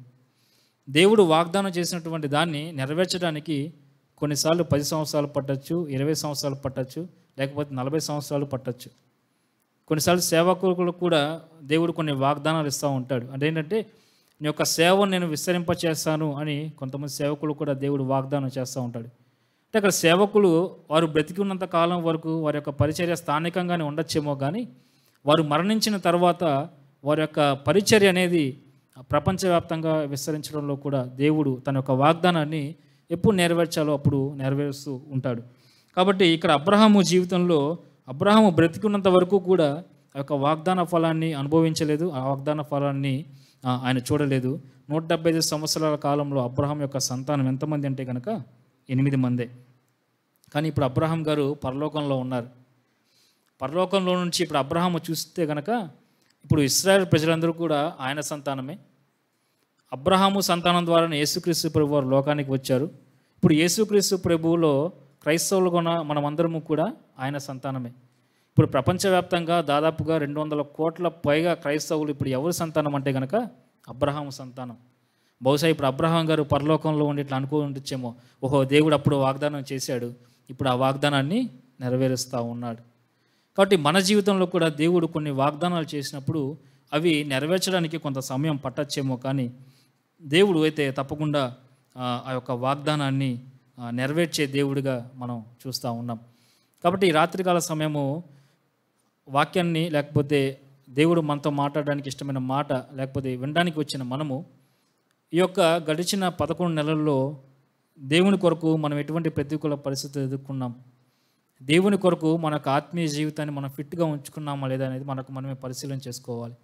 దేవుడు వాగ్దానం చేసినటువంటి దాన్ని నెరవేర్చడానికి కొన్నిసార్లు 10 సంవత్సరాలు పట్టచ్చు, 20 సంవత్సరాలు పట్టచ్చు, లేకపోతే 40 సంవత్సరాలు పట్టచ్చు. కొన్నిసార్లు సేవకులకు కూడా దేవుడు కొన్ని వాగ్దానాలు ఇస్తూ ఉంటాడు. అదేంటంటే, నీ యొక్క సేవను నేను విస్తరింపచేస్తాను అని కొంతమంది సేవకులు కూడా దేవుడు వాగ్దానం చేస్తూ ఉంటాడు. అంటే అక్కడ సేవకులు వారు బ్రతికి ఉన్నంత కాలం వరకు వారి యొక్క పరిచర్య స్థానికంగానే ఉండొచ్చేమో, కానీ వారు మరణించిన తర్వాత వారి యొక్క పరిచర్య అనేది ప్రపంచవ్యాప్తంగా విస్తరించడంలో కూడా దేవుడు తన యొక్క వాగ్దానాన్ని ఎప్పుడు నెరవేర్చాలో అప్పుడు నెరవేరుస్తూ ఉంటాడు. కాబట్టి ఇక్కడ అబ్రహాము జీవితంలో అబ్రహాము బ్రతికున్నంత వరకు కూడా ఆ యొక్క వాగ్దాన ఫలాన్ని అనుభవించలేదు, ఆ వాగ్దాన ఫలాన్ని ఆయన చూడలేదు. 175 సంవత్సరాల కాలంలో అబ్రహాం యొక్క సంతానం ఎంతమంది అంటే కనుక 8 మందే. కానీ ఇప్పుడు అబ్రహాం గారు పరలోకంలో ఉన్నారు. పరలోకంలో నుంచి ఇప్పుడు అబ్రహాము చూస్తే కనుక ఇప్పుడు ఇశ్రాయేల్ ప్రజలందరూ కూడా ఆయన సంతానమే. అబ్రహాము సంతానం ద్వారానే యేసుక్రీస్తు ప్రభు వారు లోకానికి వచ్చారు. ఇప్పుడు యేసుక్రీస్తు ప్రభువులో క్రైస్తవులుగా మనమందరము కూడా ఆయన సంతానమే. ఇప్పుడు ప్రపంచవ్యాప్తంగా దాదాపుగా 200 కోట్ల పైగా క్రైస్తవులు ఇప్పుడు ఎవరి సంతానం అంటే కనుక అబ్రహాము సంతానం. బహుశా ఇప్పుడు అబ్రహాం గారు పరలోకంలో ఉండి ఇట్లా అనుకుంటుంచేమో, ఓహో దేవుడు అప్పుడు వాగ్దానం చేశాడు, ఇప్పుడు ఆ వాగ్దానాన్ని నెరవేరుస్తూ ఉన్నాడు. కాబట్టి మన జీవితంలో కూడా దేవుడు కొన్ని వాగ్దానాలు చేసినప్పుడు అవి నెరవేర్చడానికి కొంత సమయం పట్టచ్చేమో, కానీ దేవుడు అయితే తప్పకుండా ఆ యొక్క వాగ్దానాన్ని నెరవేర్చే దేవుడిగా మనం చూస్తూ ఉన్నాం. కాబట్టి ఈ రాత్రికాల సమయము వాక్యాన్ని, లేకపోతే దేవుడు మనతో మాట్లాడడానికి ఇష్టమైన మాట, లేకపోతే వినడానికి వచ్చిన మనము ఈ యొక్క గడిచిన 11 నెలల్లో దేవుని కొరకు మనం ఎటువంటి ప్రతికూల పరిస్థితులు ఎదుర్కొన్నాం, దేవుని కొరకు మన యొక్క ఆత్మీయ జీవితాన్ని మనం ఫిట్గా ఉంచుకున్నామా లేదా అనేది మనమే పరిశీలన చేసుకోవాలి.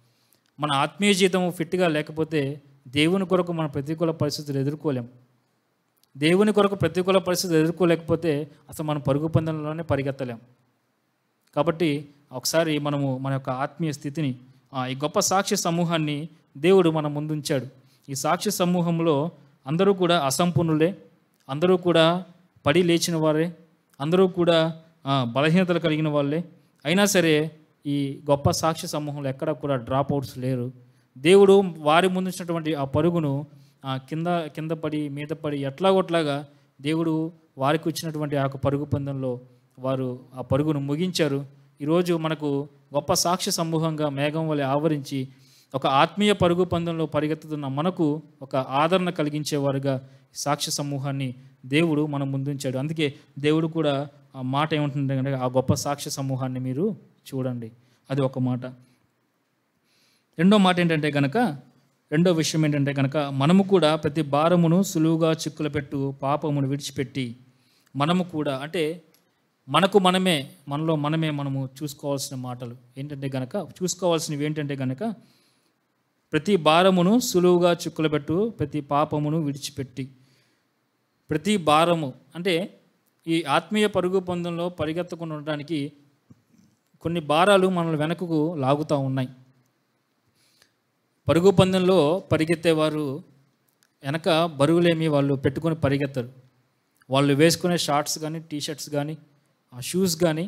మన ఆత్మీయ జీవితం ఫిట్గా లేకపోతే దేవుని కొరకు మన ప్రతికూల పరిస్థితులు ఎదుర్కోలేం. దేవుని కొరకు ప్రతికూల పరిస్థితులు ఎదుర్కోలేకపోతే అసలు మనం పరుగు పందెంలోనే పరిగెత్తలేం. కాబట్టి ఒకసారి మనము మన యొక్క ఆత్మీయ స్థితిని, ఈ గొప్ప సాక్షి సమూహాన్ని దేవుడు మన ముందుంచాడు. ఈ సాక్షి సమూహంలో అందరూ కూడా అసంపూర్ణులే, అందరూ కూడా పడి లేచిన వారే, అందరూ కూడా బలహీనతలు కలిగిన వాళ్ళే. అయినా సరే ఈ గొప్ప సాక్షి సమూహంలో ఎక్కడ కూడా డ్రాప్ అవుట్స్ లేరు. దేవుడు వారి ముందుంచినటువంటి ఆ పరుగును కింద పడి మీద పడి ఎట్లాగొట్లాగా దేవుడు వారికి వచ్చినటువంటి ఆ పరుగు పందెంలో వారు ఆ పరుగును ముగించారు. ఈరోజు మనకు గొప్ప సాక్షి సమూహంగా మేఘం వలె ఆవరించి ఒక ఆత్మీయ పరుగు పందెంలో పరిగెత్తుతున్న మనకు ఒక ఆదరణ కలిగించేవారుగా సాక్షి సమూహాన్ని దేవుడు మనం ముందుంచాడు. అందుకే దేవుడు కూడా ఆ మాట ఏమంటుందంటే, ఆ గొప్ప సాక్షి సమూహాన్ని మీరు చూడండి. అది ఒక మాట. రెండో విషయం ఏంటంటే కనుక, మనము కూడా ప్రతి భారమును సులువుగా చిక్కులు పెట్టు పాపమును విడిచిపెట్టి మనము కూడా, అంటే మనలో మనము చూసుకోవాల్సిన మాటలు ఏంటంటే కనుక, చూసుకోవాల్సినవి ఏంటంటే కనుక, ప్రతి భారమును సులువుగా చిక్కులు పెట్టు ప్రతి పాపమును విడిచిపెట్టి. ప్రతి భారము అంటే ఈ ఆత్మీయ పరుగు పందెంలో పరిగెత్తకుండా ఉండడానికి కొన్ని భారాలు మనల్ని వెనకకు లాగుతూ ఉన్నాయి. పరుగు పందెంలో పరిగెత్తేవారు వెనక బరువులేమి వాళ్ళు పెట్టుకొని పరిగెత్తరు. వాళ్ళు వేసుకునే షార్ట్స్ కానీ, టీషర్ట్స్ కానీ, ఆ షూస్ కానీ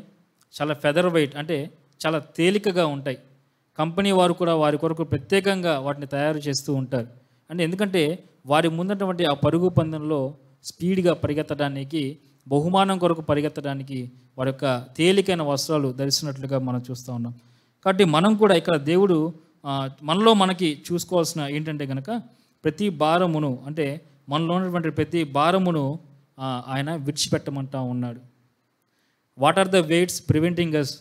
చాలా ఫెదర్ వెయిట్, అంటే చాలా తేలికగా ఉంటాయి. కంపెనీ వారు కూడా వారి కొరకు ప్రత్యేకంగా వాటిని తయారు చేస్తూ ఉంటారు. అంటే ఎందుకంటే వారి ముందున్నటువంటి ఆ పరుగు పందెంలో స్పీడ్గా పరిగెత్తడానికి, బహుమానం కొరకు పరిగెత్తడానికి వారి యొక్క తేలికైన వస్త్రాలు ధరిస్తున్నట్లుగా మనం చూస్తూ ఉన్నాం. కాబట్టి మనం కూడా ఇక్కడ దేవుడు మనలో మనకి చూసుకోవాల్సిన ఏంటంటే కనుక ప్రతి భారమును, అంటే మనలో ఉన్నటువంటి ప్రతి భారమును ఆయన విడిచిపెట్టమంటా ఉన్నాడు. What are the weights preventing us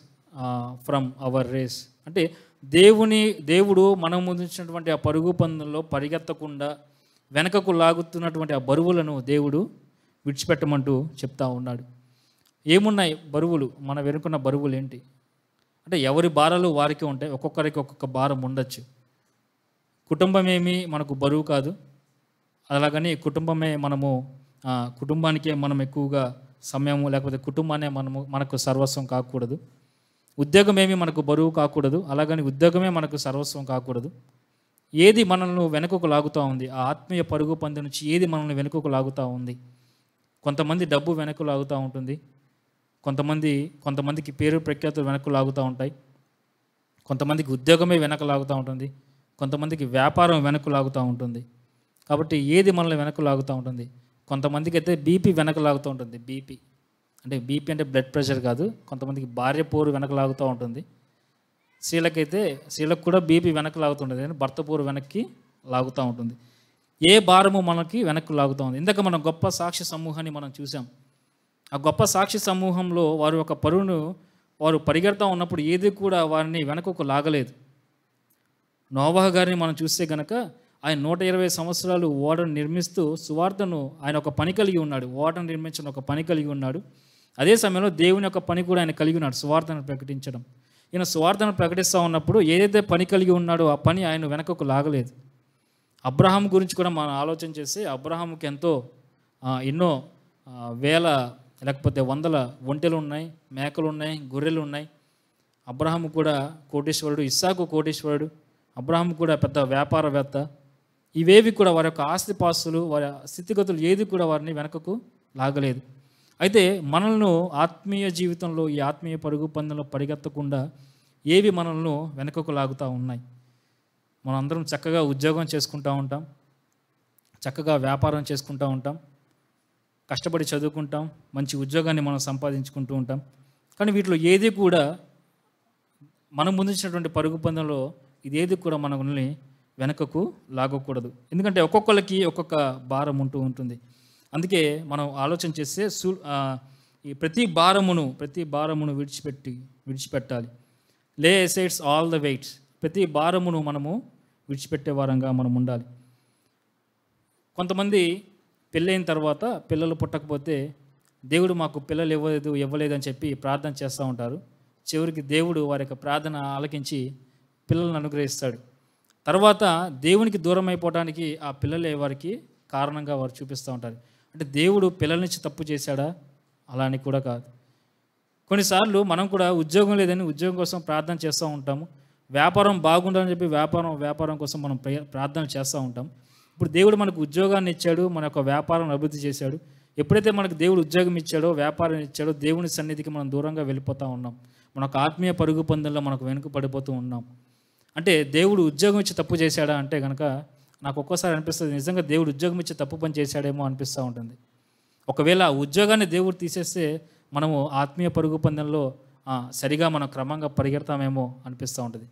from our race? అంటే దేవుడు మనం ముందుంచినటువంటి ఆ పరుగు పందెంలో పరిగెత్తకుండా వెనకకు లాగుతున్నటువంటి ఆ బరువులను దేవుడు విడిచిపెట్టమంటూ చెప్తా ఉన్నాడు. ఏమున్నాయి బరువులు? మన వెనుకున్న బరువులు ఏంటి అంటే ఎవరి భారాలు వారికి ఉంటాయి. ఒక్కొక్కరికి ఒక్కొక్క భారం ఉండొచ్చు. కుటుంబమేమి మనకు బరువు కాదు. అలాగని కుటుంబానికే మనం ఎక్కువగా సమయము, లేకపోతే కుటుంబాన్ని మనకు సర్వస్వం కాకూడదు. ఉద్యోగమేమి మనకు బరువు కాకూడదు. అలాగని ఉద్యోగమే మనకు సర్వస్వం కాకూడదు. ఏది మనల్ని వెనుకకు లాగుతూ ఉంది? ఆ ఆత్మీయ పరుగు పందెం నుంచి ఏది మనల్ని వెనుకకు లాగుతూ ఉంది? కొంతమంది డబ్బు వెనక్కు లాగుతూ ఉంటుంది. కొంతమందికి పేరు ప్రఖ్యాతులు వెనక్కు లాగుతూ ఉంటాయి. కొంతమందికి ఉద్యోగమే వెనక్కు లాగుతూ ఉంటుంది. కొంతమందికి వ్యాపారం వెనక్కు లాగుతూ ఉంటుంది. కాబట్టి ఏది మనల్ని వెనక్కు లాగుతూ ఉంటుంది? కొంతమందికి అయితే బీపీ వెనక్కు లాగుతూ ఉంటుంది. బీపీ అంటే బ్లడ్ ప్రెషర్ కాదు. కొంతమందికి భార్య పోరు వెనక్కు లాగుతూ ఉంటుంది. స్త్రీలకు కూడా బీపీ వెనక్కి లాగుతుంటుంది, కానీ భర్త పోరు వెనక్కి లాగుతూ ఉంటుంది. ఏ భారము మనకి వెనక్కి లాగుతూ ఉంది? ఇందాక మనం గొప్ప సాక్షి సమూహాన్ని మనం చూసాం. ఆ గొప్ప సాక్షి సమూహంలో వారు ఒక పరువును వారు పరిగెడతా ఉన్నప్పుడు ఏది కూడా వారిని వెనకకు లాగలేదు. నోవాహు గారిని మనం చూస్తే గనక ఆయన 120 సంవత్సరాలు ఓడను నిర్మిస్తూ సువార్తను, ఆయన ఒక పని కలిగి ఉన్నాడు. ఓడను నిర్మించిన ఒక పని కలిగి ఉన్నాడు. అదే సమయంలో దేవుని యొక్క పని కూడా ఆయన కలిగి ఉన్నాడు, సువార్తను ప్రకటించడం. ఈయన సువార్తను ప్రకటిస్తూ ఉన్నప్పుడు ఏదైతే పని కలిగి ఉన్నాడో ఆ పని ఆయన వెనకకు లాగలేదు. అబ్రహాం గురించి కూడా మనం ఆలోచన చేస్తే అబ్రహాముకి ఎన్నో వేల లేకపోతే వందల ఒంటెలు ఉన్నాయి, మేకలు ఉన్నాయి, గొర్రెలు ఉన్నాయి. అబ్రహాము కూడా కోటీశ్వరుడు, ఇస్సాకు కోటీశ్వరుడు. అబ్రహాము కూడా పెద్ద వ్యాపారవేత్త. ఇవేవి కూడా వారి యొక్క ఆస్తిపాస్తులు, వారి స్థితిగతులు ఏది కూడా వారిని వెనకకు లాగలేదు. అయితే మనల్ని ఆత్మీయ జీవితంలో, ఈ ఆత్మీయ పరుగు పందెంలో పరిగెత్తకుండా ఏవి మనల్ని వెనకకు లాగుతూ ఉన్నాయి? మనందరం చక్కగా ఉద్యోగం చేసుకుంటూ ఉంటాం, చక్కగా వ్యాపారం చేసుకుంటూ ఉంటాం, కష్టపడి చదువుకుంటాం, మంచి ఉద్యోగాన్ని మనం సంపాదించుకుంటూ ఉంటాం. కానీ వీటిలో ఏది కూడా మనం ముందుంచినటువంటి పరుగు పందెంలో ఇదేది కూడా మనల్ని వెనకకు లాగకూడదు. ఎందుకంటే ఒక్కొక్కరికి ఒక్కొక్క భారం ఉంటుంది. అందుకే మనం ఆలోచన చేస్తే ఈ ప్రతి భారమును విడిచిపెట్టాలి. లే అసైడ్స్ ఆల్ ద వెయిట్స్. ప్రతి భారమును మనము విడిచిపెట్టే వారంగా మనం ఉండాలి. కొంతమంది పెళ్ళైన తర్వాత పిల్లలు పుట్టకపోతే దేవుడు మాకు పిల్లలు ఇవ్వలేదు అని చెప్పి ప్రార్థన చేస్తూ ఉంటారు. చివరికి దేవుడు వారి యొక్క ప్రార్థన ఆలకించి పిల్లలను అనుగ్రహిస్తాడు. తర్వాత దేవునికి దూరం అయిపోవడానికి ఆ పిల్లలే వారికి కారణంగా వారు చూపిస్తూ ఉంటారు. అంటే దేవుడు పిల్లల నుంచి తప్పు చేశాడా? అలా అని కూడా కాదు. కొన్నిసార్లు మనం కూడా ఉద్యోగం లేదని ఉద్యోగం కోసం ప్రార్థన చేస్తూ ఉంటాము. వ్యాపారం బాగుండాలని చెప్పి వ్యాపారం కోసం మనం ప్రార్థన చేస్తూ ఉంటాం. ఇప్పుడు దేవుడు మనకు ఉద్యోగాన్ని ఇచ్చాడు, మన యొక్క వ్యాపారం అభివృద్ధి చేశాడు. ఎప్పుడైతే మనకు దేవుడు ఉద్యోగం ఇచ్చాడో, వ్యాపారం ఇచ్చాడో, దేవుని సన్నిధికి మనం దూరంగా వెళ్ళిపోతూ ఉన్నాం. మన యొక్క ఆత్మీయ పరుగు పందెంలో మనకు వెనుక పడిపోతూ ఉన్నాం. అంటే దేవుడు ఉద్యోగం ఇచ్చి తప్పు చేశాడా అంటే కనుక నాకు ఒక్కోసారి అనిపిస్తుంది, నిజంగా దేవుడు ఉద్యోగం ఇచ్చి తప్పు పని చేశాడేమో అనిపిస్తూ ఉంటుంది. ఒకవేళ ఆ ఉద్యోగాన్ని దేవుడు తీసేస్తే మనము ఆత్మీయ పరుగు పందెంలో సరిగా మనం క్రమంగా పరిగెడతామేమో అనిపిస్తూ ఉంటుంది.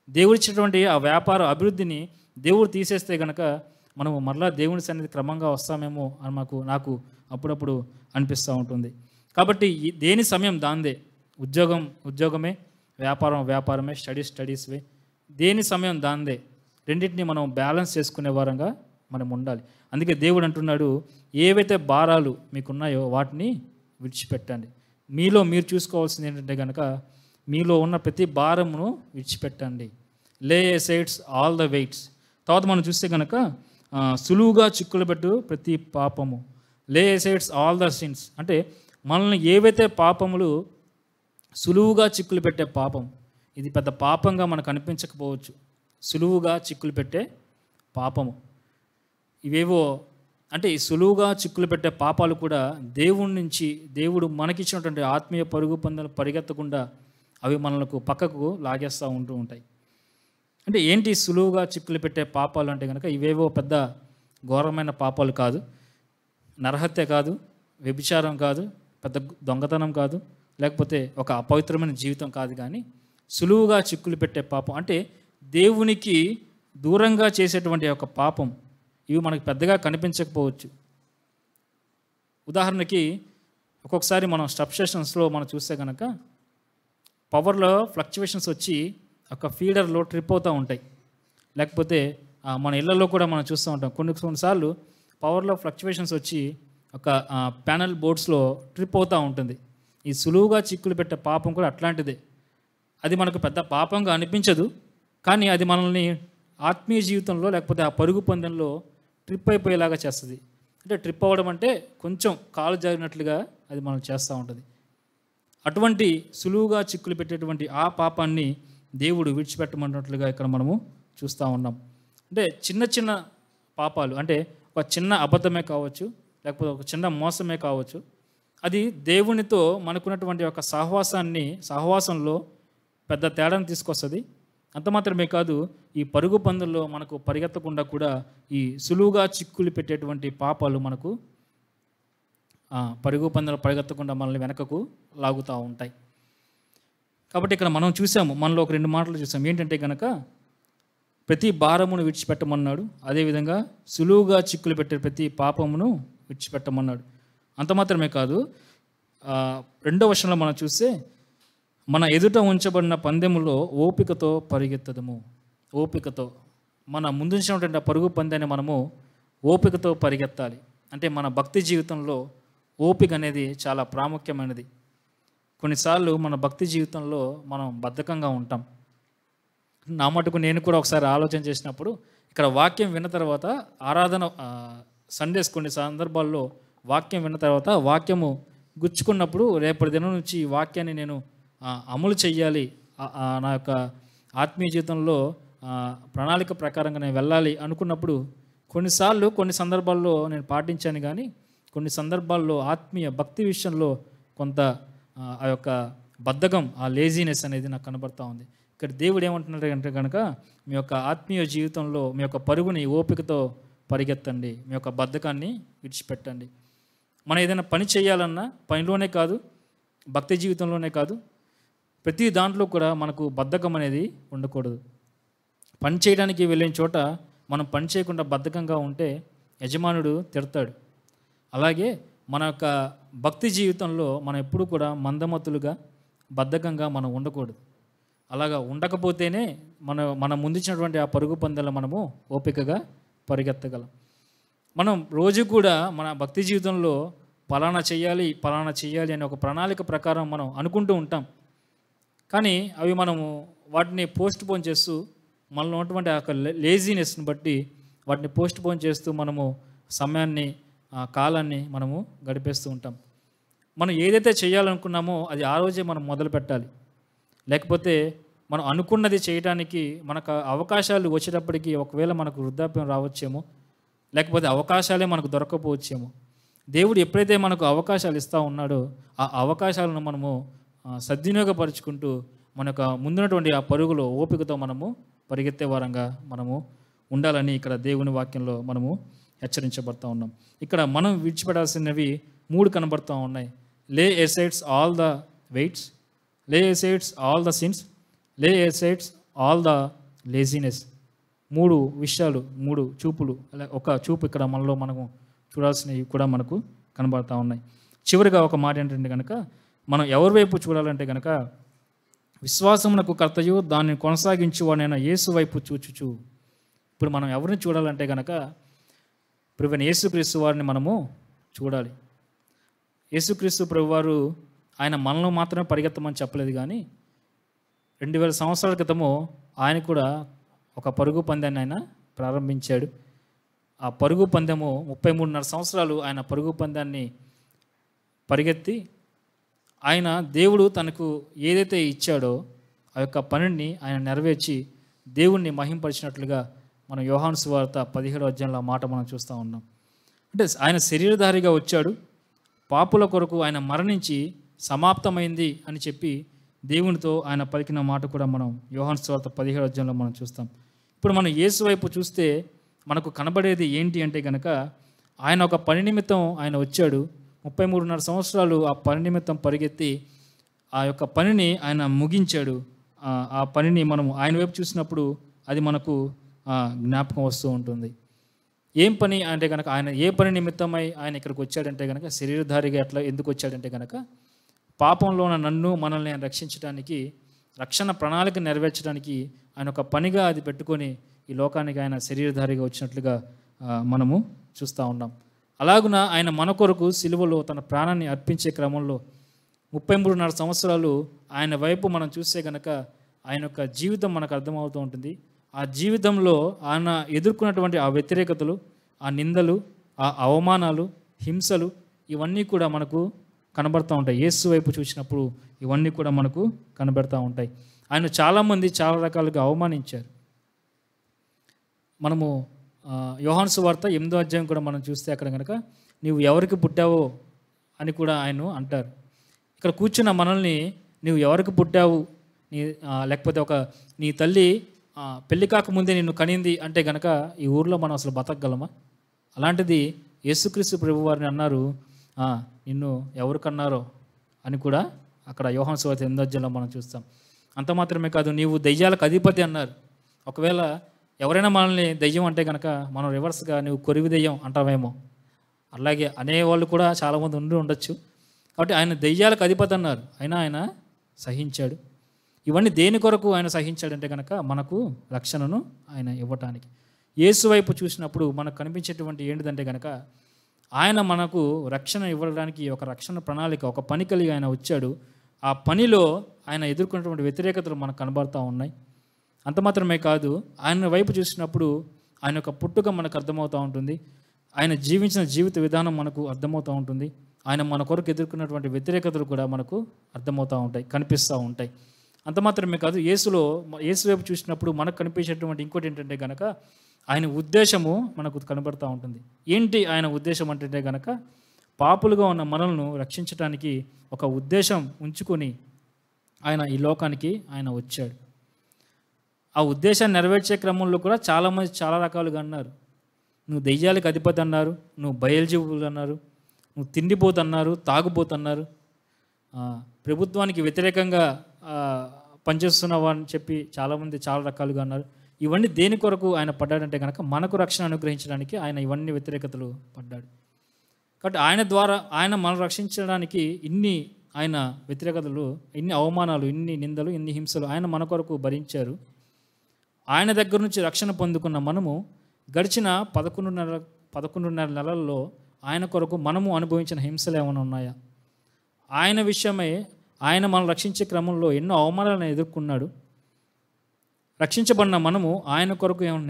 దేవుడు ఇచ్చినటువంటి ఆ వ్యాపార అభివృద్ధిని దేవుడు తీసేస్తే కనుక మనము మరలా దేవుని సన్నిధి క్రమంగా వస్తామేమో అని నాకు అప్పుడప్పుడు అనిపిస్తూ ఉంటుంది. కాబట్టి దేని సమయం దాందే. ఉద్యోగమే, వ్యాపారమే, స్టడీస్వే. దేని సమయం దాందే. రెండింటిని మనం బ్యాలెన్స్ చేసుకునే వారంగా మనం ఉండాలి. అందుకే దేవుడు అంటున్నాడు, ఏవైతే భారాలు మీకున్నాయో వాటిని విడిచిపెట్టండి. మీలో మీరు చూసుకోవాల్సింది ఏంటంటే కనుక మీలో ఉన్న ప్రతి భారమును విడిచిపెట్టండి. లే అసైడ్స్ ఆల్ ద వెయిట్స్. తర్వాత మనం చూస్తే కనుక సులువుగా చిక్కులు పెట్టు ప్రతి పాపము. లే అసైడ్స్ ఆల్ ద సిన్స్. అంటే మనల్ని ఏవైతే పాపములు సులువుగా చిక్కులు పెట్టే పాపం, ఇది పెద్ద పాపంగా మనకు అనిపించకపోవచ్చు. సులువుగా చిక్కులు పెట్టే పాపము, ఇవేవో అంటే ఈ సులువుగా చిక్కులు పెట్టే పాపాలు కూడా దేవుడి నుంచి, దేవుడు మనకిచ్చినటువంటి ఆత్మీయ పరుగు పందాలు పరిగెత్తకుండా అవి మనకు పక్కకు లాగేస్తూ ఉంటాయి. అంటే ఏంటి సులువుగా చిక్కులు పెట్టే పాపాలు అంటే కనుక ఇవేవో పెద్ద ఘోరమైన పాపాలు కాదు. నరహత్య కాదు, వ్యభిచారం కాదు, పెద్ద దొంగతనం కాదు, లేకపోతే ఒక అపవిత్రమైన జీవితం కాదు. కానీ సులువుగా చిక్కులు పెట్టే పాపం అంటే దేవునికి దూరంగా చేసేటువంటి ఒక పాపం, ఇవి మనకు పెద్దగా కనిపించకపోవచ్చు. ఉదాహరణకి ఒక్కొక్కసారి మనం సబ్స్టేషన్స్లో మనం చూస్తే కనుక పవర్లో ఫ్లక్చువేషన్స్ వచ్చి ఒక ఫీడర్లో ట్రిప్ అవుతూ ఉంటాయి. లేకపోతే మన ఇళ్లలో కూడా మనం చూస్తూ ఉంటాం. కొన్నిసార్లు పవర్లో ఫ్లక్చువేషన్స్ వచ్చి ఒక ప్యానల్ బోర్డ్స్లో ట్రిప్ అవుతూ ఉంటుంది. ఈ సులువుగా చిక్కులు పెట్టే పాపం కూడా అట్లాంటిదే. అది మనకు పెద్ద పాపంగా అనిపించదు, కానీ అది మనల్ని ఆత్మీయ జీవితంలో లేకపోతే ఆ పరుగు పందెంలో ట్రిప్ అయిపోయేలాగా చేస్తుంది. అంటే ట్రిప్ అవ్వడం అంటే కొంచెం కాలు జారినట్లుగా అది మనం చేస్తూ ఉంటుంది. అటువంటి సులువుగా చిక్కులు పెట్టేటువంటి ఆ పాపాన్ని దేవుడు విడిచిపెట్టమన్నట్లుగా ఇక్కడ మనము చూస్తూ ఉన్నాం. అంటే చిన్న చిన్న పాపాలు, అంటే ఒక చిన్న అబద్ధమే కావచ్చు, లేకపోతే ఒక చిన్న మోసమే కావచ్చు, అది దేవునితో మనకున్నటువంటి ఒక సహవాసంలో పెద్ద తేడాను తీసుకొస్తుంది. అంత మాత్రమే కాదు, ఈ పరుగు పందుల్లో మనకు పరిగెత్తకుండా కూడా ఈ సులువుగా చిక్కులు పెట్టేటువంటి పాపాలు మనకు పరుగు పందులు పరిగెత్తకుండా మనల్ని వెనకకు లాగుతూ ఉంటాయి. కాబట్టి ఇక్కడ మనం చూసాము, మనలో ఒక 2 మాటలు చూసాము. ఏంటంటే కనుక ప్రతి భారమును విడిచిపెట్టమన్నాడు, అదేవిధంగా సులువుగా చిక్కులు పెట్టే ప్రతి పాపమును విడిచిపెట్టమన్నాడు. అంత మాత్రమే కాదు, 2వ వచనంలో మనం చూస్తే మన ఎదుట ఉంచబడిన పందెములో ఓపికతో పరిగెత్తదము. ఓపికతో మన ముందుంచినటువంటి పరుగు పందాన్ని మనము ఓపికతో పరిగెత్తాలి. అంటే మన భక్తి జీవితంలో ఓపిక అనేది చాలా ప్రాముఖ్యమైనది. కొన్నిసార్లు మన భక్తి జీవితంలో మనం బద్ధకంగా ఉంటాం. నా మటుకు నేను కూడా ఒకసారి ఆలోచన చేసినప్పుడు, ఇక్కడ వాక్యం విన్న తర్వాత ఆరాధన సండేస్ కొన్ని సందర్భాల్లో వాక్యం విన్న తర్వాత వాక్యము గుచ్చుకున్నప్పుడు రేపటి దినం నుంచి ఈ వాక్యాన్ని నేను అమలు చెయ్యాలి, నా యొక్క ఆత్మీయ జీవితంలో ప్రణాళిక ప్రకారంగా నేను వెళ్ళాలి అనుకున్నప్పుడు కొన్ని సందర్భాల్లో నేను పాటించాను. కానీ కొన్ని సందర్భాల్లో ఆత్మీయ భక్తి విషయంలో కొంత ఆ యొక్క బద్ధకం, ఆ లేజీనెస్ అనేది నాకు కనబడుతూ ఉంది. ఇక్కడ దేవుడు ఏమంటున్నాడు అంటే కనుక మీ యొక్క ఆత్మీయ జీవితంలో మీ యొక్క పరుగుని ఓపికతో పరిగెత్తండి, మీ యొక్క బద్ధకాన్ని విడిచిపెట్టండి. మనం ఏదైనా పని చేయాలన్నా పనిలోనే కాదు, భక్తి జీవితంలోనే కాదు, ప్రతి దాంట్లో కూడా మనకు బద్ధకం అనేది ఉండకూడదు. పని చేయడానికి వెళ్ళిన చోట మనం పని చేయకుండా బద్ధకంగా ఉంటే యజమానుడు తిడతాడు. అలాగే మన యొక్క భక్తి జీవితంలో మనం ఎప్పుడు కూడా మందమతులుగా బద్ధకంగా మనం ఉండకూడదు. అలాగా ఉండకపోతేనే మన ముందుచ్చినటువంటి ఆ పరుగు పందెంలో మనము ఓపికగా పరిగెత్తగలం. మనం రోజు కూడా మన భక్తి జీవితంలో పలానా చేయాలి అనే ఒక ప్రణాళిక ప్రకారం మనం అనుకుంటూ ఉంటాం. కానీ అవి మనము వాటిని పోస్ట్ పోన్ చేస్తూ మనలో ఉన్నటువంటి ఆ యొక్క లేజీనెస్ని బట్టి వాటిని పోస్ట్ పోన్ చేస్తూ మనము సమయాన్ని, కాలాన్ని మనము గడిపేస్తూ ఉంటాం. మనం ఏదైతే చేయాలనుకున్నామో అది ఆ రోజే మనం మొదలు పెట్టాలి. లేకపోతే మనం అనుకున్నది చేయడానికి మనకు అవకాశాలు వచ్చేటప్పటికి ఒకవేళ మనకు వృద్ధాప్యం రావచ్చేమో, లేకపోతే అవకాశాలే మనకు దొరకపోవచ్చేమో. దేవుడు ఎప్పుడైతే మనకు అవకాశాలు ఇస్తూ ఉన్నాడో ఆ అవకాశాలను మనము సద్వినియోగపరుచుకుంటూ మన యొక్క ముందున్నటువంటి ఆ పరుగులో ఓపికతో మనము పరిగెత్తే వారంగా మనము ఉండాలని ఇక్కడ దేవుని వాక్యంలో మనము హెచ్చరించబడతా ఉన్నాం. ఇక్కడ మనం విడిచిపెట్టాల్సినవి 3 కనబడుతూ ఉన్నాయి. లే ఎసైడ్స్ ఆల్ ద వెయిట్స్, లే ఎసైడ్స్ ఆల్ ద సిన్స్, లే ఎసైడ్స్ ఆల్ ద లేజినెస్. 3 విషయాలు, 3 చూపులు. ఒక చూపు ఇక్కడ మనము చూడాల్సినవి కూడా మనకు కనబడుతూ ఉన్నాయి. చివరిగా ఒక మాట ఏంటంటే కనుక మనం ఎవరి వైపు చూడాలంటే కనుక విశ్వాసమునకు కర్తయు దాన్ని కొనసాగించువాడైన యేసు వైపు చూచుచు. ఇప్పుడు మనం ఎవరిని చూడాలంటే కనుక ప్రభువైన యేసుక్రీస్తు వారిని మనము చూడాలి. యేసుక్రీస్తు ప్రభువారు ఆయన మనలో మాత్రమే పరిగెత్తమని చెప్పలేదు, కానీ 2000 సంవత్సరాల క్రితము ఆయన కూడా ఒక పరుగు పందాన్ని ఆయన ప్రారంభించాడు. ఆ పరుగు పందెము 33.5 సంవత్సరాలు ఆయన పరుగు పందాన్ని పరిగెత్తి ఆయన దేవుడు తనకు ఏదైతే ఇచ్చాడో ఆ యొక్క పనిని ఆయన నెరవేర్చి దేవుణ్ణి మహింపరిచినట్లుగా మనం యోహాను సువార్త 17వ అధ్యాయంలో ఆ మాట మనం చూస్తూ ఉన్నాం. అంటే ఆయన శరీరధారిగా వచ్చాడు, పాపుల కొరకు ఆయన మరణించి సమాప్తమైంది అని చెప్పి దేవునితో ఆయన పలికిన మాట కూడా మనం యోహాను సువార్త 17వ అధ్యాయంలో మనం చూస్తాం. ఇప్పుడు మనం యేసు వైపు చూస్తే మనకు కనబడేది ఏంటి అంటే కనుక ఆయన ఒక పని నిమిత్తం ఆయన వచ్చాడు. 33.5 సంవత్సరాలు ఆ పని నిమిత్తం పరిగెత్తి ఆ యొక్క పనిని ఆయన ముగించాడు. ఆ పనిని మనం ఆయన వైపు చూసినప్పుడు అది మనకు జ్ఞాపకం వస్తూ ఉంటుంది. ఏం పని అంటే కనుక ఆయన ఏ పని నిమిత్తమై ఆయన ఇక్కడికి వచ్చాడంటే కనుక శరీరధారిగా ఎట్లా ఎందుకు వచ్చాడంటే కనుక పాపంలో ఉన్న నన్ను మనల్ని ఆయన రక్షించడానికి, రక్షణ ప్రణాళిక నెరవేర్చడానికి ఆయన ఒక పనిగా అది పెట్టుకొని ఈ లోకానికి ఆయన శరీరధారిగా వచ్చినట్లుగా మనము చూస్తూ ఉన్నాం. అలాగున ఆయన మన కొరకు సిలువలో తన ప్రాణాన్ని అర్పించే క్రమంలో 33.5 సంవత్సరాలు ఆయన వైపు మనం చూస్తే కనుక ఆయన యొక్క జీవితం మనకు అర్థమవుతూ ఉంటుంది. ఆ జీవితంలో ఆయన ఎదుర్కొన్నటువంటి ఆ వ్యతిరేకతలు, ఆ నిందలు, ఆ అవమానాలు, హింసలు ఇవన్నీ కూడా మనకు కనబడుతూ ఉంటాయి. యేసు వైపు చూసినప్పుడు ఇవన్నీ కూడా మనకు కనబడుతూ ఉంటాయి. ఆయన చాలామంది చాలా రకాలుగా అవమానించారు. మనము యోహాను సువార్త 8వ అధ్యాయం కూడా మనం చూస్తే అక్కడ కనుక నీవు ఎవరికి పుట్టావో అని కూడా ఆయన అంటారు. ఇక్కడ కూర్చున్న మనల్ని నువ్వు ఎవరికి పుట్టావు, లేకపోతే నీ తల్లి పెళ్లి కాకముందే నిన్ను కనింది అంటే కనుక ఈ ఊర్లో మనం అసలు బతకగలమా? అలాంటిది యేసుక్రీస్తు ప్రభు వారిని అన్నారు, నిన్ను ఎవరు కన్నారో అని కూడా అక్కడ యోహాను సువార్త 8వ అధ్యాయంలో మనం చూస్తాం. అంత మాత్రమే కాదు, నీవు దయ్యాలకు అధిపతి అన్నారు. ఒకవేళ ఎవరైనా మనల్ని దయ్యం అంటే కనుక మనం రివర్స్గా నువ్వు కొరివి దయ్యం అంటావేమో, అలాగే అనేవాళ్ళు కూడా చాలామంది ఉండొచ్చు. కాబట్టి ఆయన దయ్యాలకు అధిపతి అన్నారు, అయినా ఆయన సహించాడు. ఇవన్నీ దేని కొరకు ఆయన సహించాడంటే కనుక మనకు రక్షణను ఆయన ఇవ్వటానికి. యేసు వైపు చూసినప్పుడు మనకు కనిపించేటువంటి ఏంటిదంటే కనుక ఆయన మనకు రక్షణ ఇవ్వడానికి ఒక రక్షణ ప్రణాళిక, ఒక పని కలిగి ఆయన వచ్చాడు. ఆ పనిలో ఆయన ఎదుర్కొన్నటువంటి వ్యతిరేకతలు మనకు కనబడుతూ ఉన్నాయి. అంత మాత్రమే కాదు, ఆయన వైపు చూసినప్పుడు ఆయన యొక్క పుట్టుక మనకు అర్థమవుతూ ఉంటుంది. ఆయన జీవించిన జీవిత విధానం మనకు అర్థమవుతూ ఉంటుంది. ఆయన మన కొరకు ఎదుర్కొన్నటువంటి వ్యతిరేకతలు కూడా మనకు అర్థమవుతూ ఉంటాయి, కనిపిస్తూ ఉంటాయి. అంత మాత్రమే కాదు, యేసు వైపు చూసినప్పుడు మనకు కనిపించేటువంటి ఇంకోటి ఏంటంటే కనుక ఆయన ఉద్దేశము మనకు కనబడుతూ ఉంటుంది. ఏంటి ఆయన ఉద్దేశం అంటే కనుక పాపులుగా ఉన్న మనల్ని రక్షించడానికి ఒక ఉద్దేశం ఉంచుకొని ఆయన ఈ లోకానికి ఆయన వచ్చాడు. ఆ ఉద్దేశాన్ని నెరవేర్చే క్రమంలో కూడా చాలామంది చాలా రకాలుగా అన్నారు. నువ్వు దెయ్యాలకు అధిపతి అన్నారు, నువ్వు బయల్జీవులు అన్నారు, నువ్వు తిండిపోతన్నారు, తాగుపోతన్నారు, ప్రభుత్వానికి వ్యతిరేకంగా పనిచేస్తున్నావా అని చెప్పి చాలామంది చాలా రకాలుగా అన్నారు. ఇవన్నీ దేని కొరకు ఆయన పడ్డాడంటే కనుక మనకు రక్షణ అనుగ్రహించడానికి ఆయన ఇవన్నీ వ్యతిరేకతలు పడ్డాడు. కాబట్టి ఆయన ద్వారా ఆయన మనం రక్షించడానికి ఇన్ని ఆయన వ్యతిరేకతలు, ఇన్ని అవమానాలు, ఇన్ని నిందలు, ఇన్ని హింసలు ఆయన మన కొరకు భరించారు. ఆయన దగ్గర నుంచి రక్షణ పొందుకున్న మనము గడిచిన 11.5 నెలల్లో ఆయన కొరకు మనము అనుభవించిన హింసలు ఏమైనా ఉన్నాయా? ఆయన విషయమై ఆయన మనం రక్షించే క్రమంలో ఎన్నో అవమానాలను ఎదుర్కొన్నాడు. రక్షించబడిన మనము ఆయన కొరకు ఏమైనా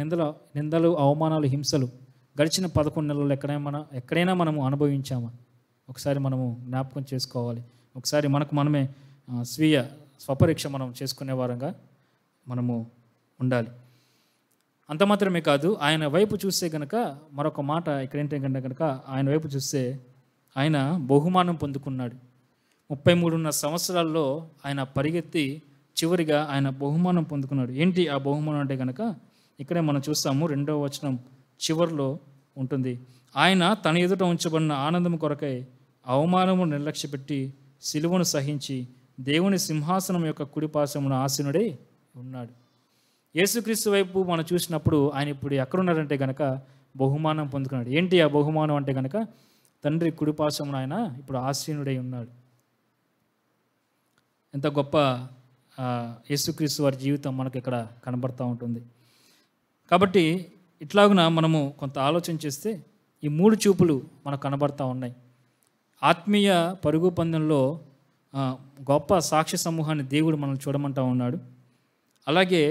నిందలు, అవమానాలు, హింసలు గడిచిన 11 నెలల్లో ఎక్కడైనా మనము అనుభవించామా? ఒకసారి మనము జ్ఞాపకం చేసుకోవాలి. ఒకసారి మనకు మనమే స్వపరీక్ష మనం చేసుకునే వారంగా మనము ఉండాలి. అంత మాత్రమే కాదు, ఆయన వైపు చూస్తే కనుక మరొక మాట ఇక్కడ ఏంటంటే కనుక ఆయన వైపు చూస్తే ఆయన బహుమానం పొందుకున్నాడు. 33.5 సంవత్సరాల్లో ఆయన పరిగెత్తి చివరిగా ఆయన బహుమానం పొందుకున్నాడు. ఏంటి ఆ బహుమానం అంటే కనుక ఇక్కడే మనం చూస్తాము, 2వ వచనం చివరిలో ఉంటుంది. ఆయన తన ఎదుట ఉంచబడిన ఆనందం కొరకై అవమానము నిర్లక్ష్యపెట్టి సిలువను సహించి దేవుని సింహాసనం యొక్క కుడిపార్శ్వమున ఆసీనుడై ఉన్నాడు. యేసుక్రీస్తు వైపు మనం చూసినప్పుడు ఆయన ఇప్పుడు ఎక్కడున్నాడంటే కనుక బహుమానం పొందుకున్నాడు. ఏంటి ఆ బహుమానం అంటే కనుక తండ్రి కుడిపార్శ్వమున ఆయన ఇప్పుడు ఆసీనుడై ఉన్నాడు. ఎంత గొప్ప యేసుక్రీస్తు వారి జీవితం మనకు ఇక్కడ కనబడుతూ ఉంటుంది. కాబట్టి ఇట్లాగున మనము కొంత ఆలోచన చేస్తే ఈ 3 చూపులు మనకు కనబడుతూ ఉన్నాయి. ఆత్మీయ పరుగు పందెంలో గొప్ప సాక్ష్య సమూహాన్ని దేవుడు మనం చూడమంటూ ఉన్నాడు. అలాగే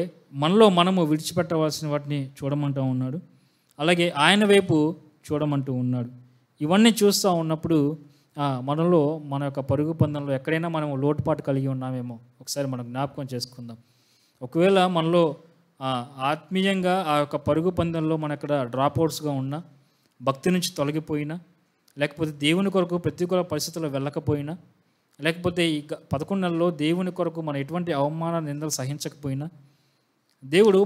మనలో మనము విడిచిపెట్టవలసిన వాటిని చూడమంటూ ఉన్నాడు. అలాగే ఆయన వైపు చూడమంటూ ఉన్నాడు. ఇవన్నీ చూస్తూ ఉన్నప్పుడు మనలో మన యొక్క పరుగు పందెంలో ఎక్కడైనా మనం లోటుపాటు కలిగి ఉన్నామేమో ఒకసారి మనం జ్ఞాపకం చేసుకుందాం. ఒకవేళ మనలో ఆత్మీయంగా ఆ యొక్క పరుగు పందెంలో మన ఇక్కడ డ్రాప్అవుట్స్గా ఉన్నా, భక్తి నుంచి తొలగిపోయినా, లేకపోతే దేవుని కొరకు ప్రతికూల పరిస్థితుల్లో వెళ్ళకపోయినా, లేకపోతే ఈ 11 నెలల్లో దేవుని కొరకు మనం ఎటువంటి అవమాన నిందలు సహించకపోయినా, దేవుడు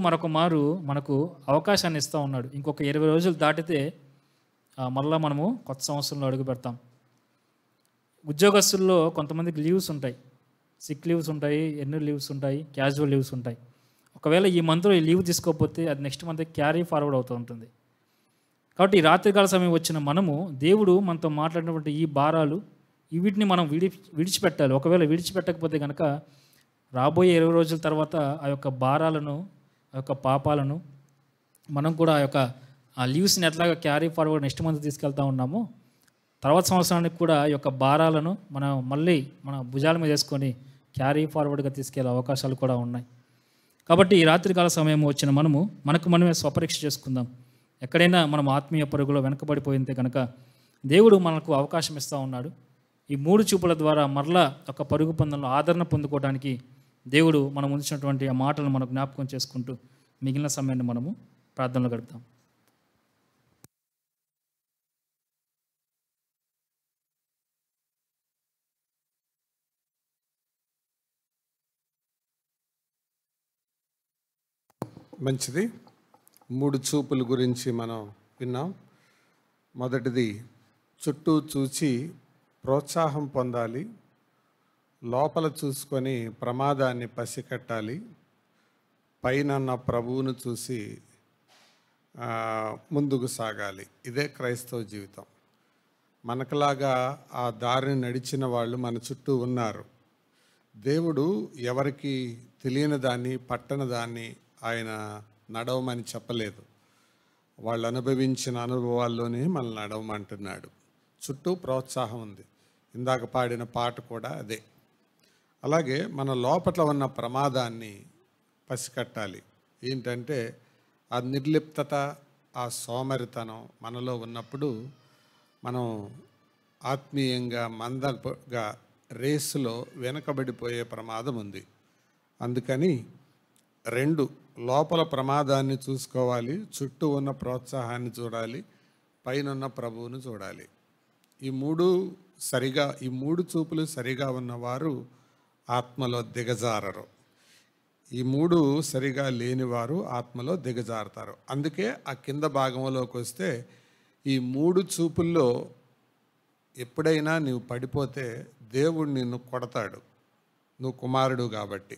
మనకు అవకాశాన్ని ఇస్తూ ఉన్నాడు. ఇంకొక 20 రోజులు దాటితే మళ్ళీ మనము కొత్త సంవత్సరంలో అడుగు పెడతాం. ఉద్యోగస్తుల్లో కొంతమందికి లీవ్స్ ఉంటాయి, సిక్ లీవ్స్ ఉంటాయి, ఎన్యూల్ లీవ్స్ ఉంటాయి, క్యాజువల్ లీవ్స్ ఉంటాయి. ఒకవేళ ఈ మంత్లో ఈ లీవ్ తీసుకోకపోతే అది నెక్స్ట్ మంత్ క్యారీ ఫార్వర్డ్ అవుతూ ఉంటుంది. కాబట్టి ఈ రాత్రికాల సమయం వచ్చిన మనము దేవుడు మనతో మాట్లాడినటువంటి ఈ భారాలు వీటిని మనం విడిచిపెట్టాలి. ఒకవేళ విడిచిపెట్టకపోతే కనుక రాబోయే 20 రోజుల తర్వాత ఆ యొక్క భారాలను, ఆ యొక్క పాపాలను మనం కూడా ఆ లీవ్స్ని ఎట్లాగా క్యారీ ఫార్వర్డ్ నెక్స్ట్ మంత్ తీసుకెళ్తా ఉన్నామో, తర్వాత సంవత్సరానికి కూడా ఈ యొక్క భారాలను మనం మళ్ళీ మన భుజాల మీద వేసుకొని క్యారీ ఫార్వర్డ్గా తీసుకెళ్లే అవకాశాలు కూడా ఉన్నాయి. కాబట్టి ఈ రాత్రికాల సమయం వచ్చిన మనమే స్వపరీక్ష చేసుకుందాం. ఎక్కడైనా మనం ఆత్మీయ పరుగులో వెనకబడిపోయింటే కనుక దేవుడు మనకు అవకాశం ఇస్తూ ఉన్నాడు. ఈ 3 చూపుల ద్వారా మరలా ఒక పరుగు పందెంలో ఆదరణ పొందుకోవడానికి దేవుడు మనం ఉంచినటువంటి ఆ మాటలను మనం జ్ఞాపకం చేసుకుంటూ మిగిలిన సమయాన్ని మనము ప్రార్థనలో గడుపుతాం. మంచిది. 3 చూపుల గురించి మనం విన్నాం. మొదటిది, చుట్టూ చూచి ప్రోత్సాహం పొందాలి, లోపల చూసుకొని ప్రమాదాన్ని పసికట్టాలి, పైన ప్రభువును చూసి ముందుకు సాగాలి. ఇదే క్రైస్తవ జీవితం. మనకులాగా ఆ దారిని నడిచిన వాళ్ళు మన చుట్టూ ఉన్నారు. దేవుడు ఎవరికి తెలియని దాన్ని, పట్టని దాన్ని ఆయన నడవమని చెప్పలేదు. వాళ్ళు అనుభవించిన అనుభవాల్లోనే మనల్ని నడవమంటున్నాడు. చుట్టూ ప్రోత్సాహం ఉంది. ఇందాక పాడిన పాట కూడా అదే. అలాగే మన లోపల ఉన్న ప్రమాదాన్ని పసికట్టాలి. ఏంటంటే ఆ నిర్లిప్తత, ఆ సోమరితనం మనలో ఉన్నప్పుడు మనం ఆత్మీయంగా మందగా రేసులో వెనకబడిపోయే ప్రమాదం ఉంది. అందుకని 2, లోపల ప్రమాదాన్ని చూసుకోవాలి, చుట్టూ ఉన్న ప్రోత్సాహాన్ని చూడాలి, పైన ఉన్న ప్రభువును చూడాలి. ఈ 3 చూపులు సరిగా ఉన్నవారు ఆత్మలో దిగజారరు. ఈ 3 సరిగా లేనివారు ఆత్మలో దిగజారుతారు. అందుకే ఆ కింద భాగంలోకి వస్తే ఈ 3 చూపుల్లో ఎప్పుడైనా నీవు పడిపోతే దేవుడు నిన్ను కొడతాడు, నువ్వు కుమారుడు కాబట్టి.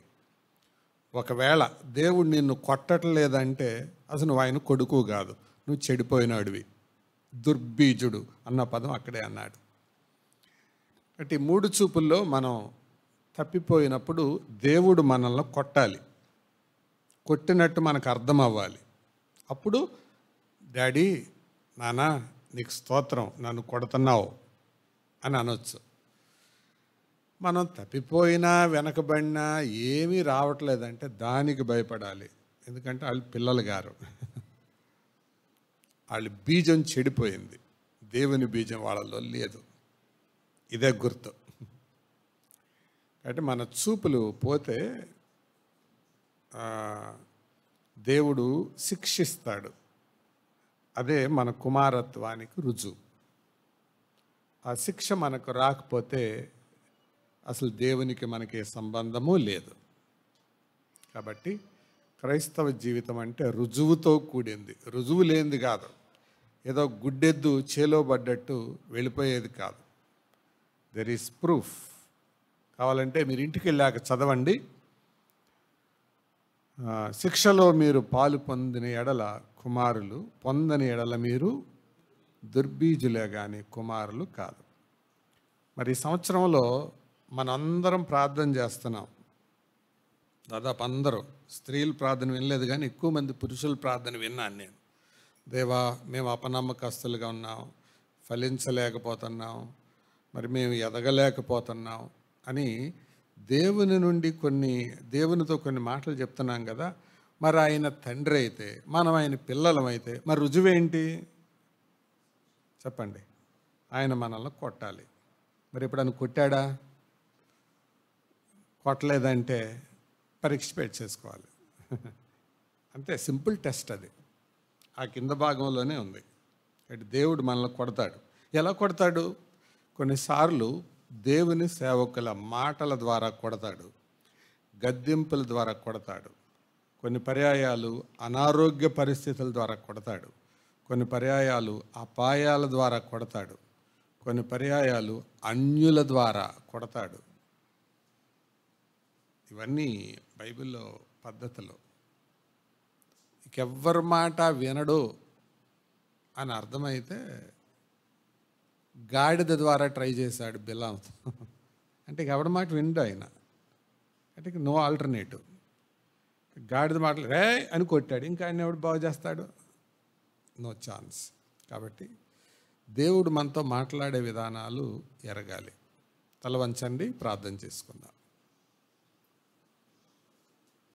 ఒకవేళ దేవుడు నిన్ను కొట్టట్లేదంటే అసలు నువ్వు ఆయన కొడుకు కాదు, నువ్వు చెడిపోయినాడివి, దుర్బీజుడు అన్న పదం అక్కడే అన్నాడు. అంటే 3 చూపుల్లో మనం తప్పిపోయినప్పుడు దేవుడు మనల్ని కొట్టాలి, కొట్టినట్టు మనకు అర్థం అవ్వాలి. అప్పుడు డాడీ, నానా నీకు స్తోత్రం, నన్ను కొడుతున్నావు అని అనొచ్చు. మనం తప్పిపోయినా, వెనకబడినా, ఏమీ రావట్లేదంటే దానికి భయపడాలి. ఎందుకంటే వాళ్ళు పిల్లలు గారు, వాళ్ళ బీజం చెడిపోయింది, దేవుని బీజం వాళ్ళలో లేదు. ఇదే గుర్తు. అంటే మన చూపులు పోతే దేవుడు శిక్షిస్తాడు. అదే మన కుమారత్వానికి రుజువు. ఆ శిక్ష మనకు రాకపోతే అసలు దేవునికి మనకి సంబంధము లేదు. కాబట్టి క్రైస్తవ జీవితం అంటే రుజువుతో కూడింది, రుజువు లేనిది కాదు. ఏదో గుడ్డెద్దు చేలో పడ్డట్టు వెళ్ళిపోయేది కాదు. There is proof. కావాలంటే మీరు ఇంటికి వెళ్ళాక చదవండి. శిక్షలో మీరు పాలు పొందిన ఎడల కుమారులు, పొందని ఎడల మీరు దుర్బీజులే కానీ కుమారులు కాదు. మరి ఈ సంవత్సరంలో మనందరం ప్రార్థన చేస్తున్నాం. దాదాపు అందరూ, స్త్రీలు ప్రార్థన వినలేదు కానీ ఎక్కువ మంది పురుషుల ప్రార్థన విన్నాను నేను. దేవా, మేము అపనమ్మకస్తులుగా ఉన్నాం, ఫలించలేకపోతున్నాం, మరి మేము ఎదగలేకపోతున్నాం అని దేవునితో కొన్ని మాటలు చెప్తున్నాం కదా. మరి ఆయన తండ్రి అయితే, మనం ఆయన పిల్లలమైతే మరి రుజువేంటి చెప్పండి? ఆయన మనల్ని కొట్టాలి. మరి ఎప్పుడన్నా కొట్టాడా? కొట్టలేదంటే పరీక్ష చేసుకోవాలి. అంతే, సింపుల్ టెస్ట్ అది. ఆ కింద భాగంలోనే ఉంది. అంటే దేవుడు మనల్ని కొడతాడు. ఎలా కొడతాడు? కొన్నిసార్లు దేవుని సేవకుల మాటల ద్వారా కొడతాడు, గద్దింపుల ద్వారా కొడతాడు. కొన్ని పర్యాయాలు అనారోగ్య పరిస్థితుల ద్వారా కొడతాడు. కొన్ని పర్యాయాలు అపాయాల ద్వారా కొడతాడు. కొన్ని పర్యాయాలు అన్యుల ద్వారా కొడతాడు. ఇవన్నీ బైబిల్లో పద్ధతులు. ఇంకెవ్వరి మాట వినడు అని అర్థమైతే గాడిద ద్వారా ట్రై చేశాడు బిలాంతో. అంటే ఎవరి మాట విండు ఆయన. అంటే నో ఆల్టర్నేటివ్. గాడిద మాటలు రే అని కొట్టాడు, ఇంకా ఆయన ఎవడు బాగు చేస్తాడు? No chance. కాబట్టి దేవుడు మనతో మాట్లాడే విధానాలు ఎరగాలి. తల వంచండి, ప్రార్థన చేసుకుందాం.